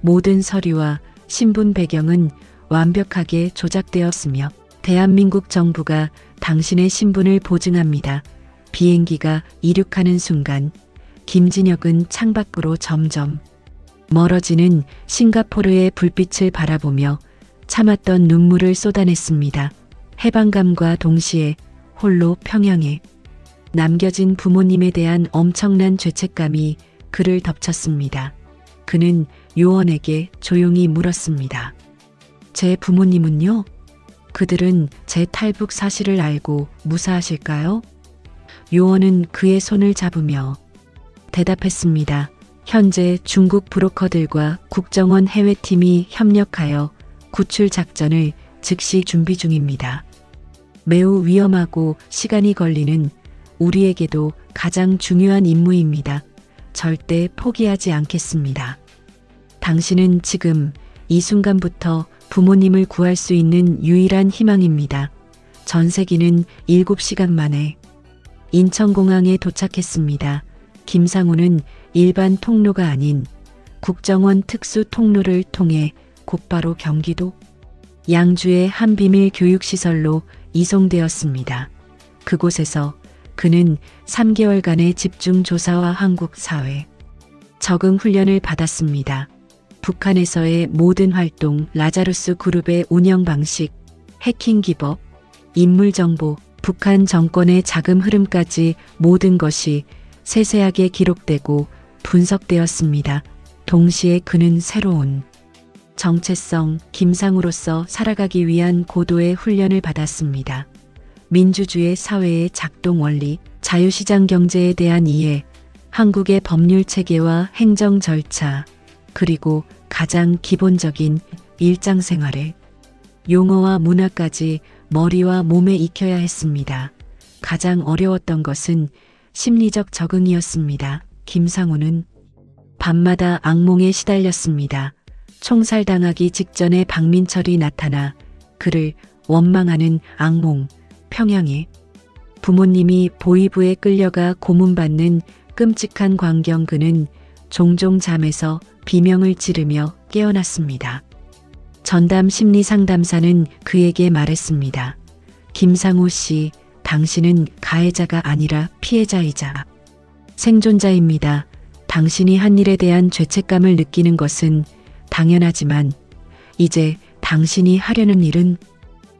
Speaker 1: 모든 서류와 신분 배경은 완벽하게 조작되었으며 대한민국 정부가 당신의 신분을 보증합니다. 비행기가 이륙하는 순간 김진혁은 창밖으로 점점 멀어지는 싱가포르의 불빛을 바라보며 참았던 눈물을 쏟아냈습니다. 해방감과 동시에 홀로 평양에 남겨진 부모님에 대한 엄청난 죄책감이 그를 덮쳤습니다. 그는 요원에게 조용히 물었습니다. 제 부모님은요? 그들은 제 탈북 사실을 알고 무사하실까요? 요원은 그의 손을 잡으며 대답했습니다. 현재 중국 브로커들과 국정원 해외팀이 협력하여 구출 작전을 즉시 준비 중입니다. 매우 위험하고 시간이 걸리는 우리에게도 가장 중요한 임무입니다. 절대 포기하지 않겠습니다. 당신은 지금 이 순간부터 부모님을 구할 수 있는 유일한 희망입니다. 전세기는 7시간 만에 인천공항에 도착했습니다. 김상우는 일반 통로가 아닌 국정원 특수 통로를 통해 곧바로 경기도 양주의 한 비밀 교육시설로 이송되었습니다. 그곳에서 그는 3개월간의 집중 조사와 한국 사회 적응 훈련을 받았습니다. 북한에서의 모든 활동, 라자루스 그룹의 운영 방식, 해킹 기법, 인물 정보, 북한 정권의 자금 흐름까지 모든 것이 세세하게 기록되고 분석되었습니다. 동시에 그는 새로운 정체성, 김상우로서 살아가기 위한 고도의 훈련을 받았습니다. 민주주의 사회의 작동 원리, 자유시장 경제에 대한 이해, 한국의 법률 체계와 행정 절차, 그리고 가장 기본적인 일상생활의 용어와 문화까지 머리와 몸에 익혀야 했습니다. 가장 어려웠던 것은 심리적 적응이었습니다. 김상우는 밤마다 악몽에 시달렸습니다. 총살당하기 직전에 박민철이 나타나 그를 원망하는 악몽, 평양에 부모님이 보위부에 끌려가 고문받는 끔찍한 광경. 그는 종종 잠에서 비명을 지르며 깨어났습니다. 전담 심리상담사는 그에게 말했습니다. 김상우 씨, 당신은 가해자가 아니라 피해자이자 생존자입니다. 당신이 한 일에 대한 죄책감을 느끼는 것은 당연하지만 이제 당신이 하려는 일은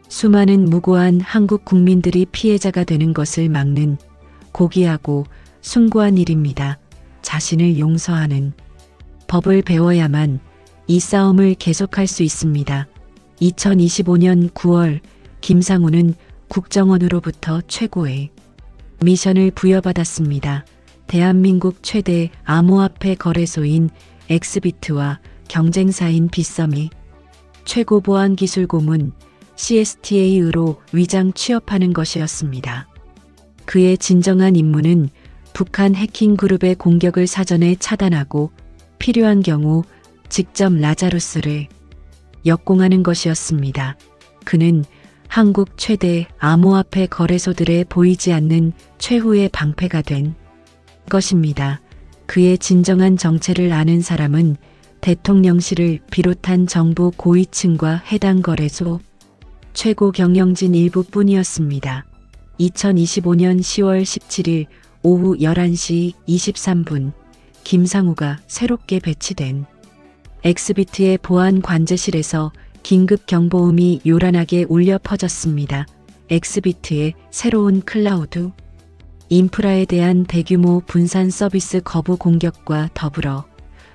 Speaker 1: 수많은 무고한 한국 국민들이 피해자가 되는 것을 막는 고귀하고 숭고한 일입니다. 자신을 용서하는 법을 배워야만 이 싸움을 계속할 수 있습니다. 2025년 9월 김상우는 국정원으로부터 최고의 미션을 부여받았습니다. 대한민국 최대 암호화폐 거래소인 엑스비트와 경쟁사인 빗썸이 최고 보안 기술 고문 CSTA로 위장 취업하는 것이었습니다. 그의 진정한 임무는 북한 해킹 그룹의 공격을 사전에 차단하고 필요한 경우 직접 라자루스를 역공하는 것이었습니다. 그는 한국 최대 암호화폐 거래소들에 보이지 않는 최후의 방패가 된 것입니다. 그의 진정한 정체를 아는 사람은 대통령실을 비롯한 정부 고위층과 해당 거래소 최고 경영진 일부뿐이었습니다. 2025년 10월 17일 오후 11시 23분 김상우가 새롭게 배치된 엑스비트의 보안 관제실에서 긴급 경보음이 요란하게 울려 퍼졌습니다. 엑스비트의 새로운 클라우드 인프라에 대한 대규모 분산 서비스 거부 공격과 더불어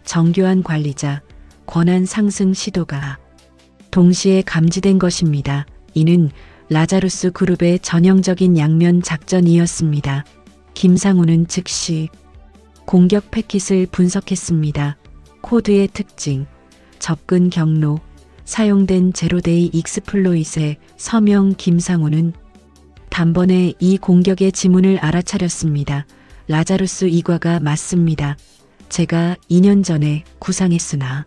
Speaker 1: 정교한 관리자 권한 상승 시도가 동시에 감지된 것입니다. 이는 라자루스 그룹의 전형적인 양면 작전이었습니다. 김상우는 즉시 공격 패킷을 분석했습니다. 코드의 특징, 접근 경로, 사용된 제로데이 익스플로잇의 서명. 김상우는 단번에 이 공격의 지문을 알아차렸습니다. 라자루스 이과가 맞습니다. 제가 2년 전에 구상했으나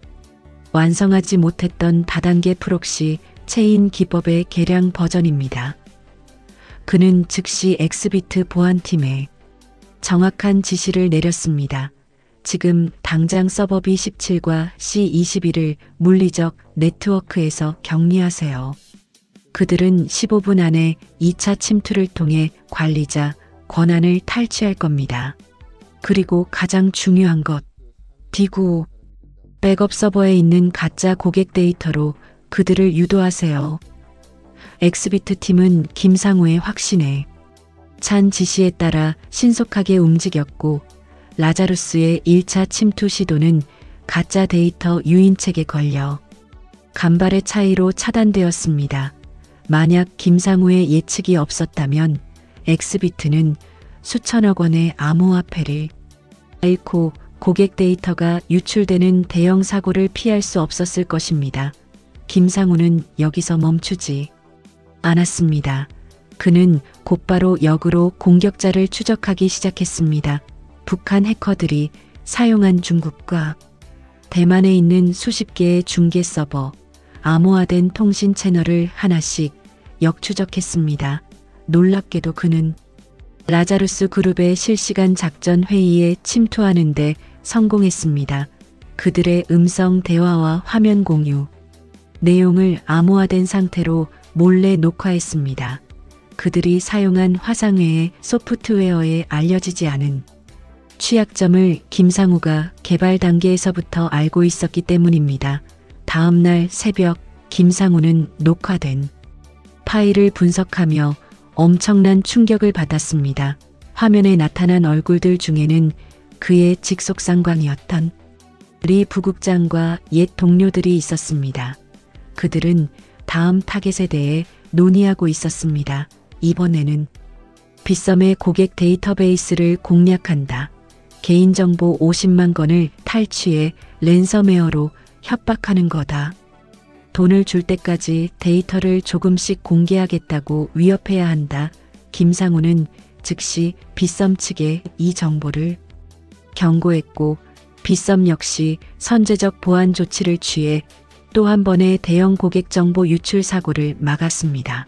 Speaker 1: 완성하지 못했던 다단계 프록시 체인 기법의 개량 버전입니다. 그는 즉시 엑스비트 보안팀에 정확한 지시를 내렸습니다. 지금 당장 서버 B17과 C21을 물리적 네트워크에서 격리하세요. 그들은 15분 안에 2차 침투를 통해 관리자 권한을 탈취할 겁니다. 그리고 가장 중요한 것, 디구 백업 서버에 있는 가짜 고객 데이터로 그들을 유도하세요. 엑스비트 팀은 김상우의 확신에 찬 지시에 따라 신속하게 움직였고 라자루스의 1차 침투 시도는 가짜 데이터 유인책에 걸려 간발의 차이로 차단되었습니다. 만약 김상우의 예측이 없었다면 엑스비트는 수천억 원의 암호화폐를 잃고 고객 데이터가 유출되는 대형 사고를 피할 수 없었을 것입니다. 김상우는 여기서 멈추지 않았습니다. 그는 곧바로 역으로 공격자를 추적하기 시작했습니다. 북한 해커들이 사용한 중국과 대만에 있는 수십 개의 중계 서버, 암호화된 통신 채널을 하나씩 역추적했습니다. 놀랍게도 그는 라자루스 그룹의 실시간 작전 회의에 침투하는 데 성공했습니다. 그들의 음성 대화와 화면 공유, 내용을 암호화된 상태로 몰래 녹화했습니다. 그들이 사용한 화상회의 소프트웨어에 알려지지 않은 취약점을 김상우가 개발 단계에서부터 알고 있었기 때문입니다. 다음 날 새벽 김상우는 녹화된 파일을 분석하며 엄청난 충격을 받았습니다. 화면에 나타난 얼굴들 중에는 그의 직속상관이었던 리 부국장과 옛 동료들이 있었습니다. 그들은 다음 타겟에 대해 논의하고 있었습니다. 이번에는 빗썸의 고객 데이터베이스를 공략한다. 개인정보 50만 건을 탈취해 랜섬웨어로 협박하는 거다. 돈을 줄 때까지 데이터를 조금씩 공개하겠다고 위협해야 한다. 김상우는 즉시 빗썸 측에 이 정보를 경고했고 빗썸 역시 선제적 보안 조치를 취해 또 한 번의 대형 고객 정보 유출 사고를 막았습니다.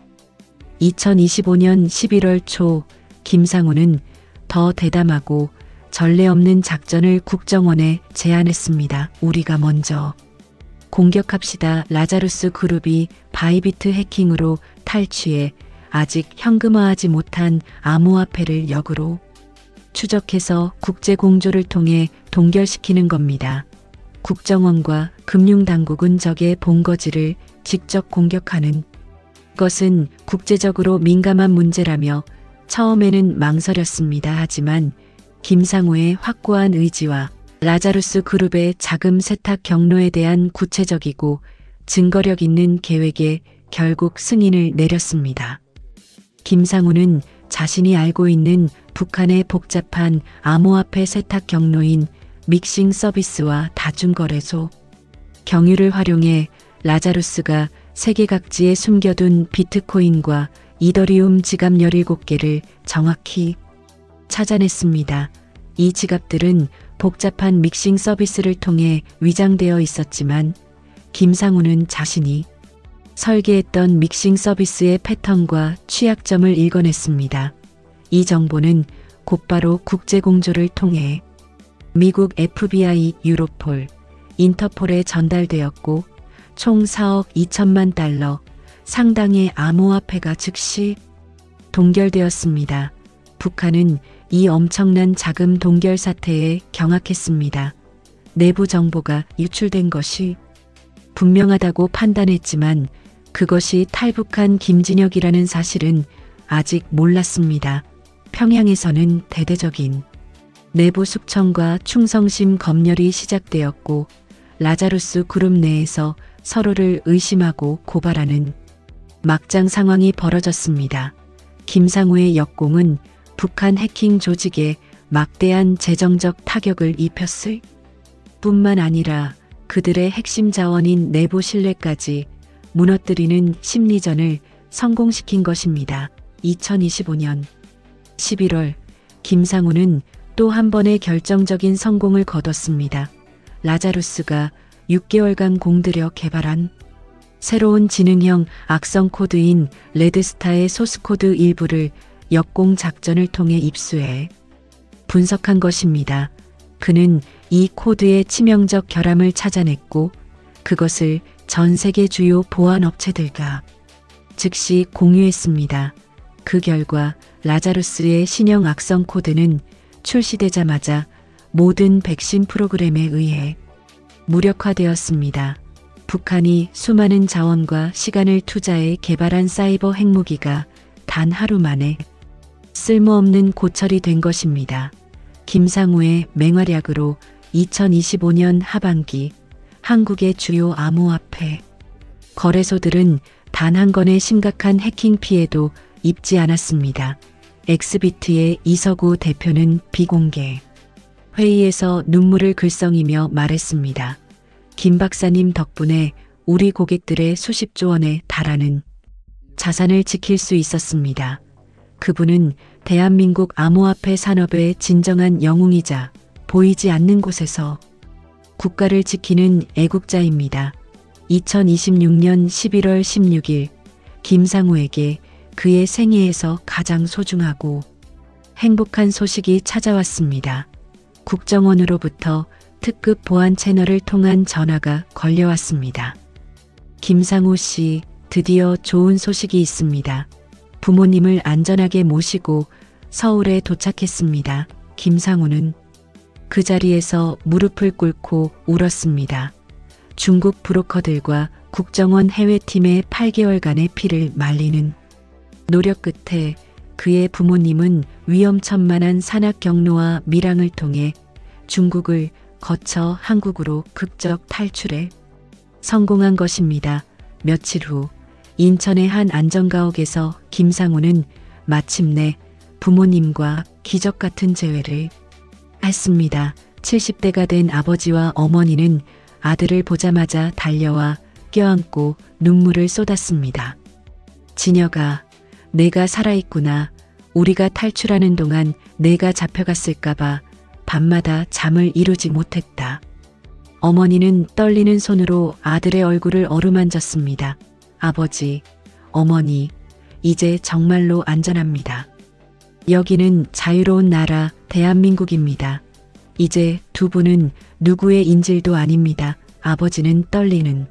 Speaker 1: 2025년 11월 초 김상우는 더 대담하고 전례 없는 작전을 국정원에 제안했습니다. 우리가 먼저 공격합시다. 라자루스 그룹이 바이비트 해킹으로 탈취해 아직 현금화하지 못한 암호화폐를 역으로 추적해서 국제공조를 통해 동결시키는 겁니다. 국정원과 금융당국은 적의 본거지를 직접 공격하는 것은 국제적으로 민감한 문제라며 처음에는 망설였습니다. 하지만 김상우의 확고한 의지와 라자루스 그룹의 자금 세탁 경로에 대한 구체적이고 증거력 있는 계획에 결국 승인을 내렸습니다. 김상우는 자신이 알고 있는 북한의 복잡한 암호화폐 세탁 경로인 믹싱 서비스와 다중거래소 경유를 활용해 라자루스가 세계 각지에 숨겨둔 비트코인과 이더리움 지갑 17개를 정확히 찾아냈습니다. 이 지갑들은 복잡한 믹싱 서비스를 통해 위장되어 있었지만 김상우는 자신이 설계했던 믹싱 서비스의 패턴과 취약점을 읽어냈습니다. 이 정보는 곧바로 국제공조를 통해 미국 FBI, 유로폴, 인터폴에 전달되었고 총 4억 2천만 달러 상당의 암호화폐가 즉시 동결되었습니다. 북한은 이 엄청난 자금 동결 사태에 경악했습니다. 내부 정보가 유출된 것이 분명하다고 판단했지만 그것이 탈북한 김진혁이라는 사실은 아직 몰랐습니다. 평양에서는 대대적인 내부 숙청과 충성심 검열이 시작되었고 라자루스 그룹 내에서 서로를 의심하고 고발하는 막장 상황이 벌어졌습니다. 김상우의 역공은 북한 해킹 조직에 막대한 재정적 타격을 입혔을 뿐만 아니라 그들의 핵심 자원인 내부 신뢰까지 무너뜨리는 심리전을 성공시킨 것입니다. 2025년 11월 김상우는 또 한 번의 결정적인 성공을 거뒀습니다. 라자루스가 6개월간 공들여 개발한 새로운 지능형 악성 코드인 레드스타의 소스코드 일부를 역공 작전을 통해 입수해 분석한 것입니다. 그는 이 코드의 치명적 결함을 찾아냈고 그것을 전 세계 주요 보안 업체들과 즉시 공유했습니다. 그 결과 라자루스의 신형 악성 코드는 출시되자마자 모든 백신 프로그램에 의해 무력화되었습니다. 북한이 수많은 자원과 시간을 투자해 개발한 사이버 핵무기가 단 하루 만에 쓸모없는 고철이 된 것입니다. 김상우의 맹활약으로 2025년 하반기 한국의 주요 암호화폐 거래소들은 단 한 건의 심각한 해킹 피해도 입지 않았습니다. 엑스비트의 이석우 대표는 비공개 회의에서 눈물을 글썽이며 말했습니다. 김 박사님 덕분에 우리 고객들의 수십조 원에 달하는 자산을 지킬 수 있었습니다. 그분은 대한민국 암호화폐 산업의 진정한 영웅이자 보이지 않는 곳에서 국가를 지키는 애국자입니다. 2026년 11월 16일 김상우에게 그의 생애에서 가장 소중하고 행복한 소식이 찾아왔습니다. 국정원으로부터 특급 보안 채널을 통한 전화가 걸려왔습니다. 김상우 씨, 드디어 좋은 소식이 있습니다. 부모님을 안전하게 모시고 서울에 도착했습니다. 김상우는 그 자리에서 무릎을 꿇고 울었습니다. 중국 브로커들과 국정원 해외팀의 8개월간의 피를 말리는 노력 끝에 그의 부모님은 위험천만한 산악 경로와 밀항을 통해 중국을 거쳐 한국으로 극적 탈출해 성공한 것입니다. 며칠 후 인천의 한 안전가옥에서 김상우는 마침내 부모님과 기적 같은 재회를 했습니다. 70대가 된 아버지와 어머니는 아들을 보자마자 달려와 껴안고 눈물을 쏟았습니다. 진혁아, 내가 살아있구나. 우리가 탈출하는 동안 내가 잡혀갔을까봐 밤마다 잠을 이루지 못했다. 어머니는 떨리는 손으로 아들의 얼굴을 어루만졌습니다. 아버지, 어머니, 이제 정말로 안전합니다. 여기는 자유로운 나라 대한민국입니다. 이제 두 분은 누구의 인질도 아닙니다. 아버지는 떨리는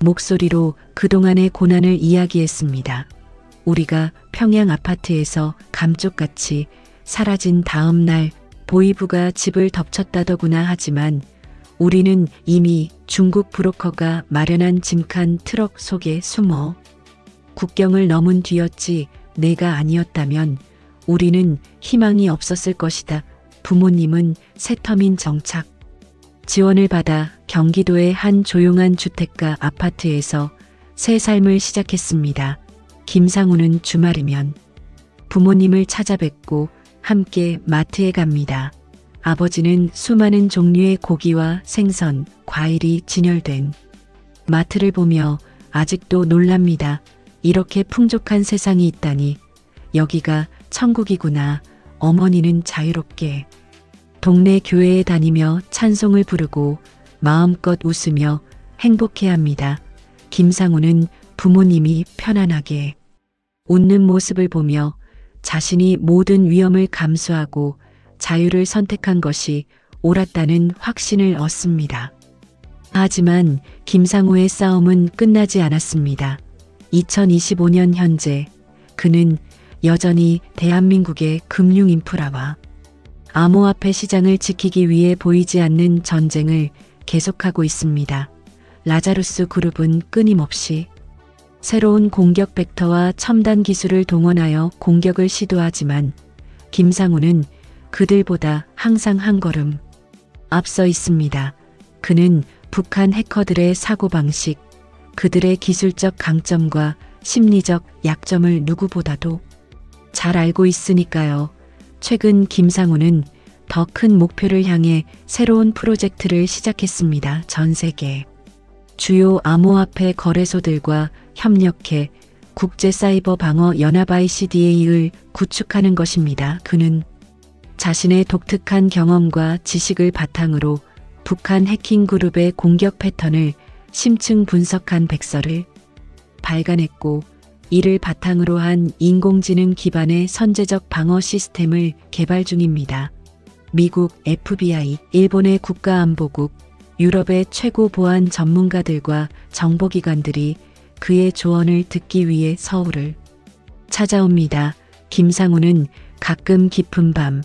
Speaker 1: 목소리로 그동안의 고난을 이야기했습니다. 우리가 평양 아파트에서 감쪽같이 사라진 다음 날 보이부가 집을 덮쳤다더구나. 하지만 우리는 이미 중국 브로커가 마련한 짐칸 트럭 속에 숨어 국경을 넘은 뒤였지. 내가 아니었다면 우리는 희망이 없었을 것이다. 부모님은 새터민 정착 지원을 받아 경기도의 한 조용한 주택가 아파트에서 새 삶을 시작했습니다. 김상우는 주말이면 부모님을 찾아뵙고 함께 마트에 갑니다. 아버지는 수많은 종류의 고기와 생선, 과일이 진열된 마트를 보며 아직도 놀랍니다. 이렇게 풍족한 세상이 있다니. 여기가 천국이구나. 어머니는 자유롭게 동네 교회에 다니며 찬송을 부르고 마음껏 웃으며 행복해합니다. 김상우는 부모님이 편안하게 웃는 모습을 보며 자신이 모든 위험을 감수하고 자유를 선택한 것이 옳았다는 확신을 얻습니다. 하지만 김상우의 싸움은 끝나지 않았습니다. 2025년 현재 그는 여전히 대한민국의 금융 인프라와 암호화폐 시장을 지키기 위해 보이지 않는 전쟁을 계속하고 있습니다. 라자루스 그룹은 끊임없이 새로운 공격 벡터와 첨단 기술을 동원하여 공격을 시도하지만 김상우는 그들보다 항상 한 걸음 앞서 있습니다. 그는 북한 해커들의 사고방식, 그들의 기술적 강점과 심리적 약점을 누구보다도 잘 알고 있으니까요. 최근 김상우는 더 큰 목표를 향해 새로운 프로젝트를 시작했습니다. 전 세계 주요 암호화폐 거래소들과 협력해 국제사이버방어 연합 ICDA를 구축하는 것입니다. 그는 자신의 독특한 경험과 지식을 바탕으로 북한 해킹 그룹의 공격 패턴을 심층 분석한 백서를 발간했고, 이를 바탕으로 한 인공지능 기반의 선제적 방어 시스템을 개발 중입니다. 미국 FBI, 일본의 국가안보국, 유럽의 최고 보안 전문가들과 정보기관들이 그의 조언을 듣기 위해 서울을 찾아옵니다. 김상우는 가끔 깊은 밤,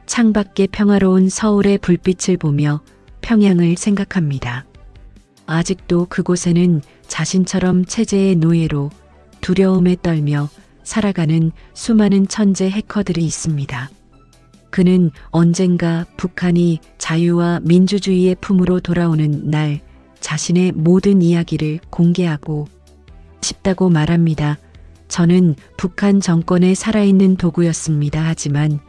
Speaker 1: 창밖의 평화로운 서울의 불빛을 보며 평양을 생각합니다. 아직도 그곳에는 자신처럼 체제의 노예로 두려움에 떨며 살아가는 수많은 천재 해커들이 있습니다. 그는 언젠가 북한이 자유와 민주주의의 품으로 돌아오는 날 자신의 모든 이야기를 공개하고 싶다고 말합니다. 저는 북한 정권의 살아있는 도구였습니다. 하지만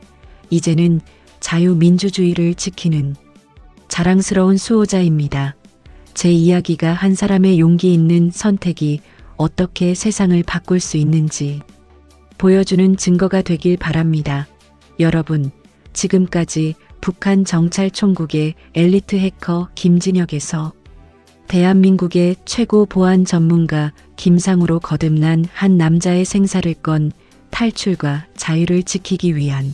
Speaker 1: 이제는 자유민주주의를 지키는 자랑스러운 수호자입니다. 제 이야기가 한 사람의 용기 있는 선택이 어떻게 세상을 바꿀 수 있는지 보여주는 증거가 되길 바랍니다. 여러분, 지금까지 북한 정찰총국의 엘리트 해커 김진혁에서 대한민국의 최고 보안 전문가 김상우로 거듭난 한 남자의 생사를 건 탈출과 자유를 지키기 위한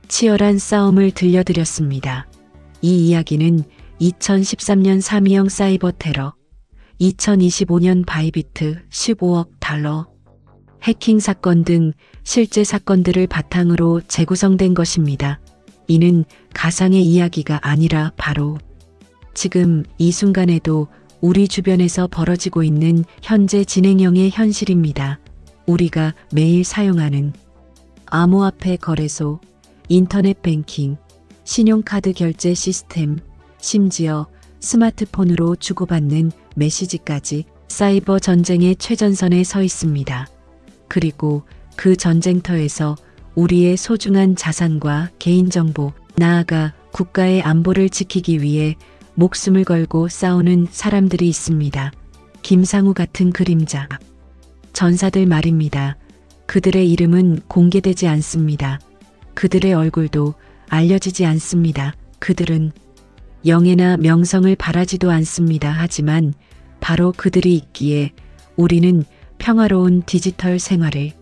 Speaker 1: 치열한 싸움을 들려드렸습니다. 이 이야기는 2013년 삼이형 사이버 테러, 2025년 바이비트 15억 달러, 해킹 사건 등 실제 사건들을 바탕으로 재구성된 것입니다. 이는 가상의 이야기가 아니라 바로 지금 이 순간에도 우리 주변에서 벌어지고 있는 현재 진행형의 현실입니다. 우리가 매일 사용하는 암호화폐 거래소, 인터넷 뱅킹, 신용카드 결제 시스템, 심지어 스마트폰으로 주고받는 메시지까지 사이버 전쟁의 최전선에 서 있습니다. 그리고 그 전쟁터에서 우리의 소중한 자산과 개인정보, 나아가 국가의 안보를 지키기 위해 목숨을 걸고 싸우는 사람들이 있습니다. 김상우 같은 그림자. 전사들 말입니다. 그들의 이름은 공개되지 않습니다. 그들의 얼굴도 알려지지 않습니다. 그들은 영예나 명성을 바라지도 않습니다. 하지만 바로 그들이 있기에 우리는 평화로운 디지털 생활을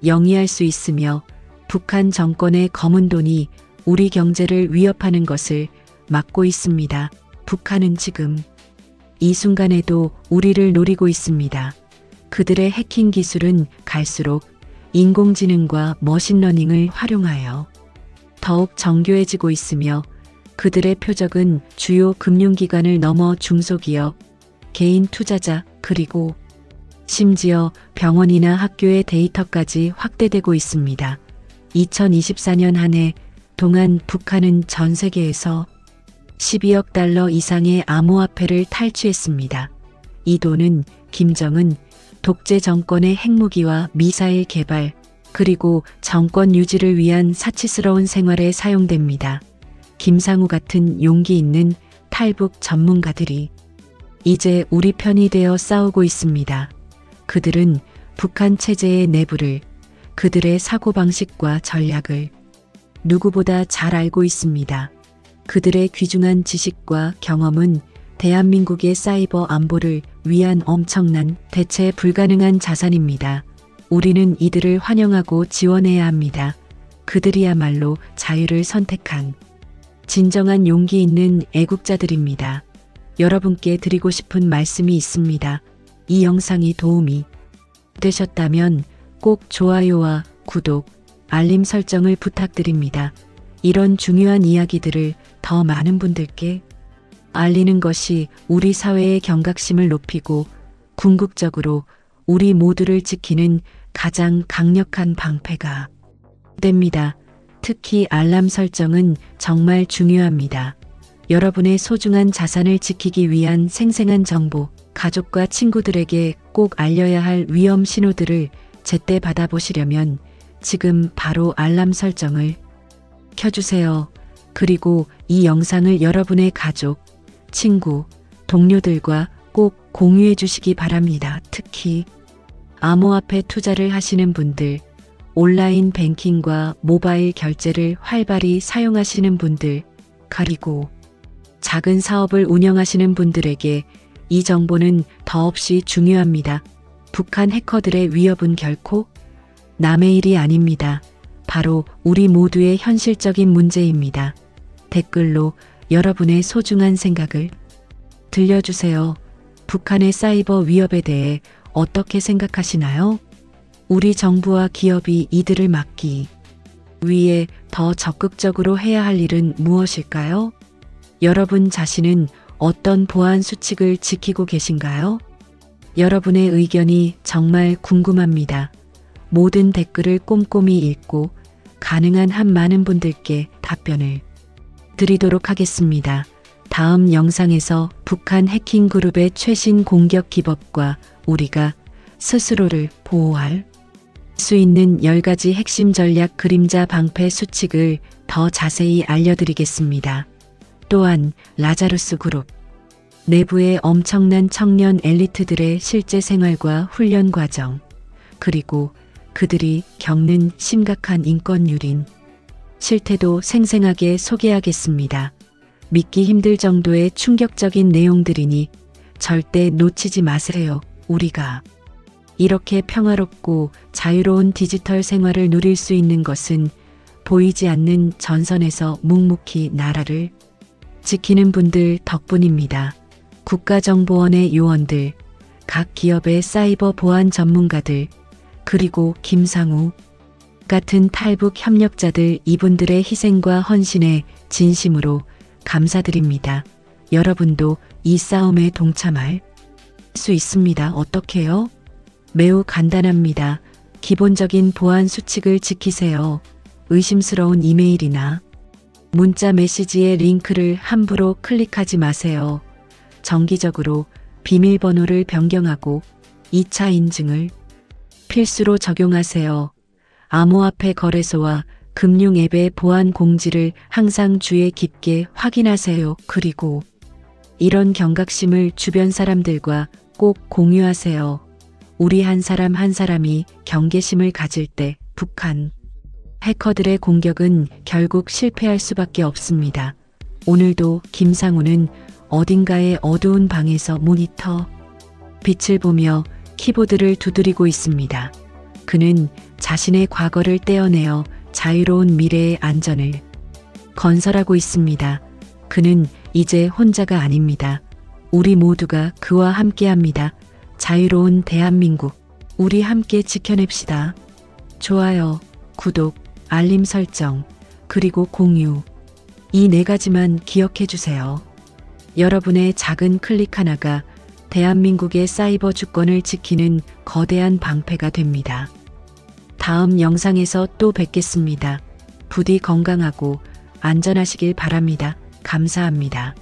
Speaker 1: 영위할 수 있으며 북한 정권의 검은 돈이 우리 경제를 위협하는 것을 막고 있습니다. 북한은 지금 이 순간에도 우리를 노리고 있습니다. 그들의 해킹 기술은 갈수록 인공지능과 머신러닝을 활용하여 더욱 정교해지고 있으며 그들의 표적은 주요 금융기관을 넘어 중소기업, 개인 투자자, 그리고 심지어 병원이나 학교의 데이터까지 확대되고 있습니다. 2024년 한 해 동안 북한은 전 세계에서 12억 달러 이상의 암호화폐를 탈취했습니다. 이 돈은 김정은 독재 정권의 핵무기와 미사일 개발, 그리고 정권 유지를 위한 사치스러운 생활에 사용됩니다. 김상우 같은 용기 있는 탈북 전문가들이 이제 우리 편이 되어 싸우고 있습니다. 그들은 북한 체제의 내부를, 그들의 사고방식과 전략을 누구보다 잘 알고 있습니다. 그들의 귀중한 지식과 경험은 대한민국의 사이버 안보를 위한 엄청난 대체 불가능한 자산입니다. 우리는 이들을 환영하고 지원해야 합니다. 그들이야말로 자유를 선택한 진정한 용기 있는 애국자들입니다. 여러분께 드리고 싶은 말씀이 있습니다. 이 영상이 도움이 되셨다면 꼭 좋아요와 구독, 알림 설정을 부탁드립니다. 이런 중요한 이야기들을 더 많은 분들께 알리는 것이 우리 사회의 경각심을 높이고 궁극적으로 우리 모두를 지키는 가장 강력한 방패가 됩니다. 특히 알람 설정은 정말 중요합니다. 여러분의 소중한 자산을 지키기 위한 생생한 정보, 가족과 친구들에게 꼭 알려야 할 위험 신호들을 제때 받아보시려면 지금 바로 알람 설정을 켜주세요. 그리고 이 영상을 여러분의 가족, 친구, 동료들과 꼭 공유해 주시기 바랍니다. 특히 암호화폐 투자를 하시는 분들, 온라인 뱅킹과 모바일 결제를 활발히 사용하시는 분들, 그리고 작은 사업을 운영하시는 분들에게 이 정보는 더없이 중요합니다. 북한 해커들의 위협은 결코 남의 일이 아닙니다. 바로 우리 모두의 현실적인 문제입니다. 댓글로 여러분의 소중한 생각을 들려주세요. 북한의 사이버 위협에 대해 어떻게 생각하시나요? 우리 정부와 기업이 이들을 막기 위해 더 적극적으로 해야 할 일은 무엇일까요? 여러분 자신은 어떤 보안 수칙을 지키고 계신가요? 여러분의 의견이 정말 궁금합니다. 모든 댓글을 꼼꼼히 읽고 가능한 한 많은 분들께 답변을 드리도록 하겠습니다. 다음 영상에서 북한 해킹 그룹의 최신 공격 기법과 우리가 스스로를 보호할 수 있는 10가지 핵심 전략 그림자 방패 수칙을 더 자세히 알려드리겠습니다. 또한 라자루스 그룹 내부의 엄청난 청년 엘리트들의 실제 생활과 훈련 과정, 그리고 그들이 겪는 심각한 인권 유린, 실태도 생생하게 소개하겠습니다. 믿기 힘들 정도의 충격적인 내용들이니 절대 놓치지 마세요. 우리가 이렇게 평화롭고 자유로운 디지털 생활을 누릴 수 있는 것은 보이지 않는 전선에서 묵묵히 나라를 지키는 분들 덕분입니다. 국가정보원의 요원들, 각 기업의 사이버 보안 전문가들, 그리고 김상우 같은 탈북 협력자들, 이분들의 희생과 헌신에 진심으로 감사드립니다. 여러분도 이 싸움에 동참할 수 있습니다. 어떻게요? 매우 간단합니다. 기본적인 보안 수칙을 지키세요. 의심스러운 이메일이나 문자 메시지의 링크를 함부로 클릭하지 마세요. 정기적으로 비밀번호를 변경하고 2차 인증을 필수로 적용하세요. 암호화폐 거래소와 금융 앱의 보안 공지를 항상 주의 깊게 확인하세요. 그리고 이런 경각심을 주변 사람들과 꼭 공유하세요. 우리 한 사람 한 사람이 경계심을 가질 때 북한 해커들의 공격은 결국 실패할 수밖에 없습니다. 오늘도 김상우는 어딘가의 어두운 방에서 모니터 빛을 보며 키보드를 두드리고 있습니다. 그는 자신의 과거를 떼어내어 자유로운 미래의 안전을 건설하고 있습니다. 그는 이제 혼자가 아닙니다. 우리 모두가 그와 함께합니다. 자유로운 대한민국, 우리 함께 지켜냅시다. 좋아요, 구독, 알림 설정, 그리고 공유. 이 4가지만 기억해 주세요. 여러분의 작은 클릭 하나가 대한민국의 사이버 주권을 지키는 거대한 방패가 됩니다. 다음 영상에서 또 뵙겠습니다. 부디 건강하고 안전하시길 바랍니다. 감사합니다.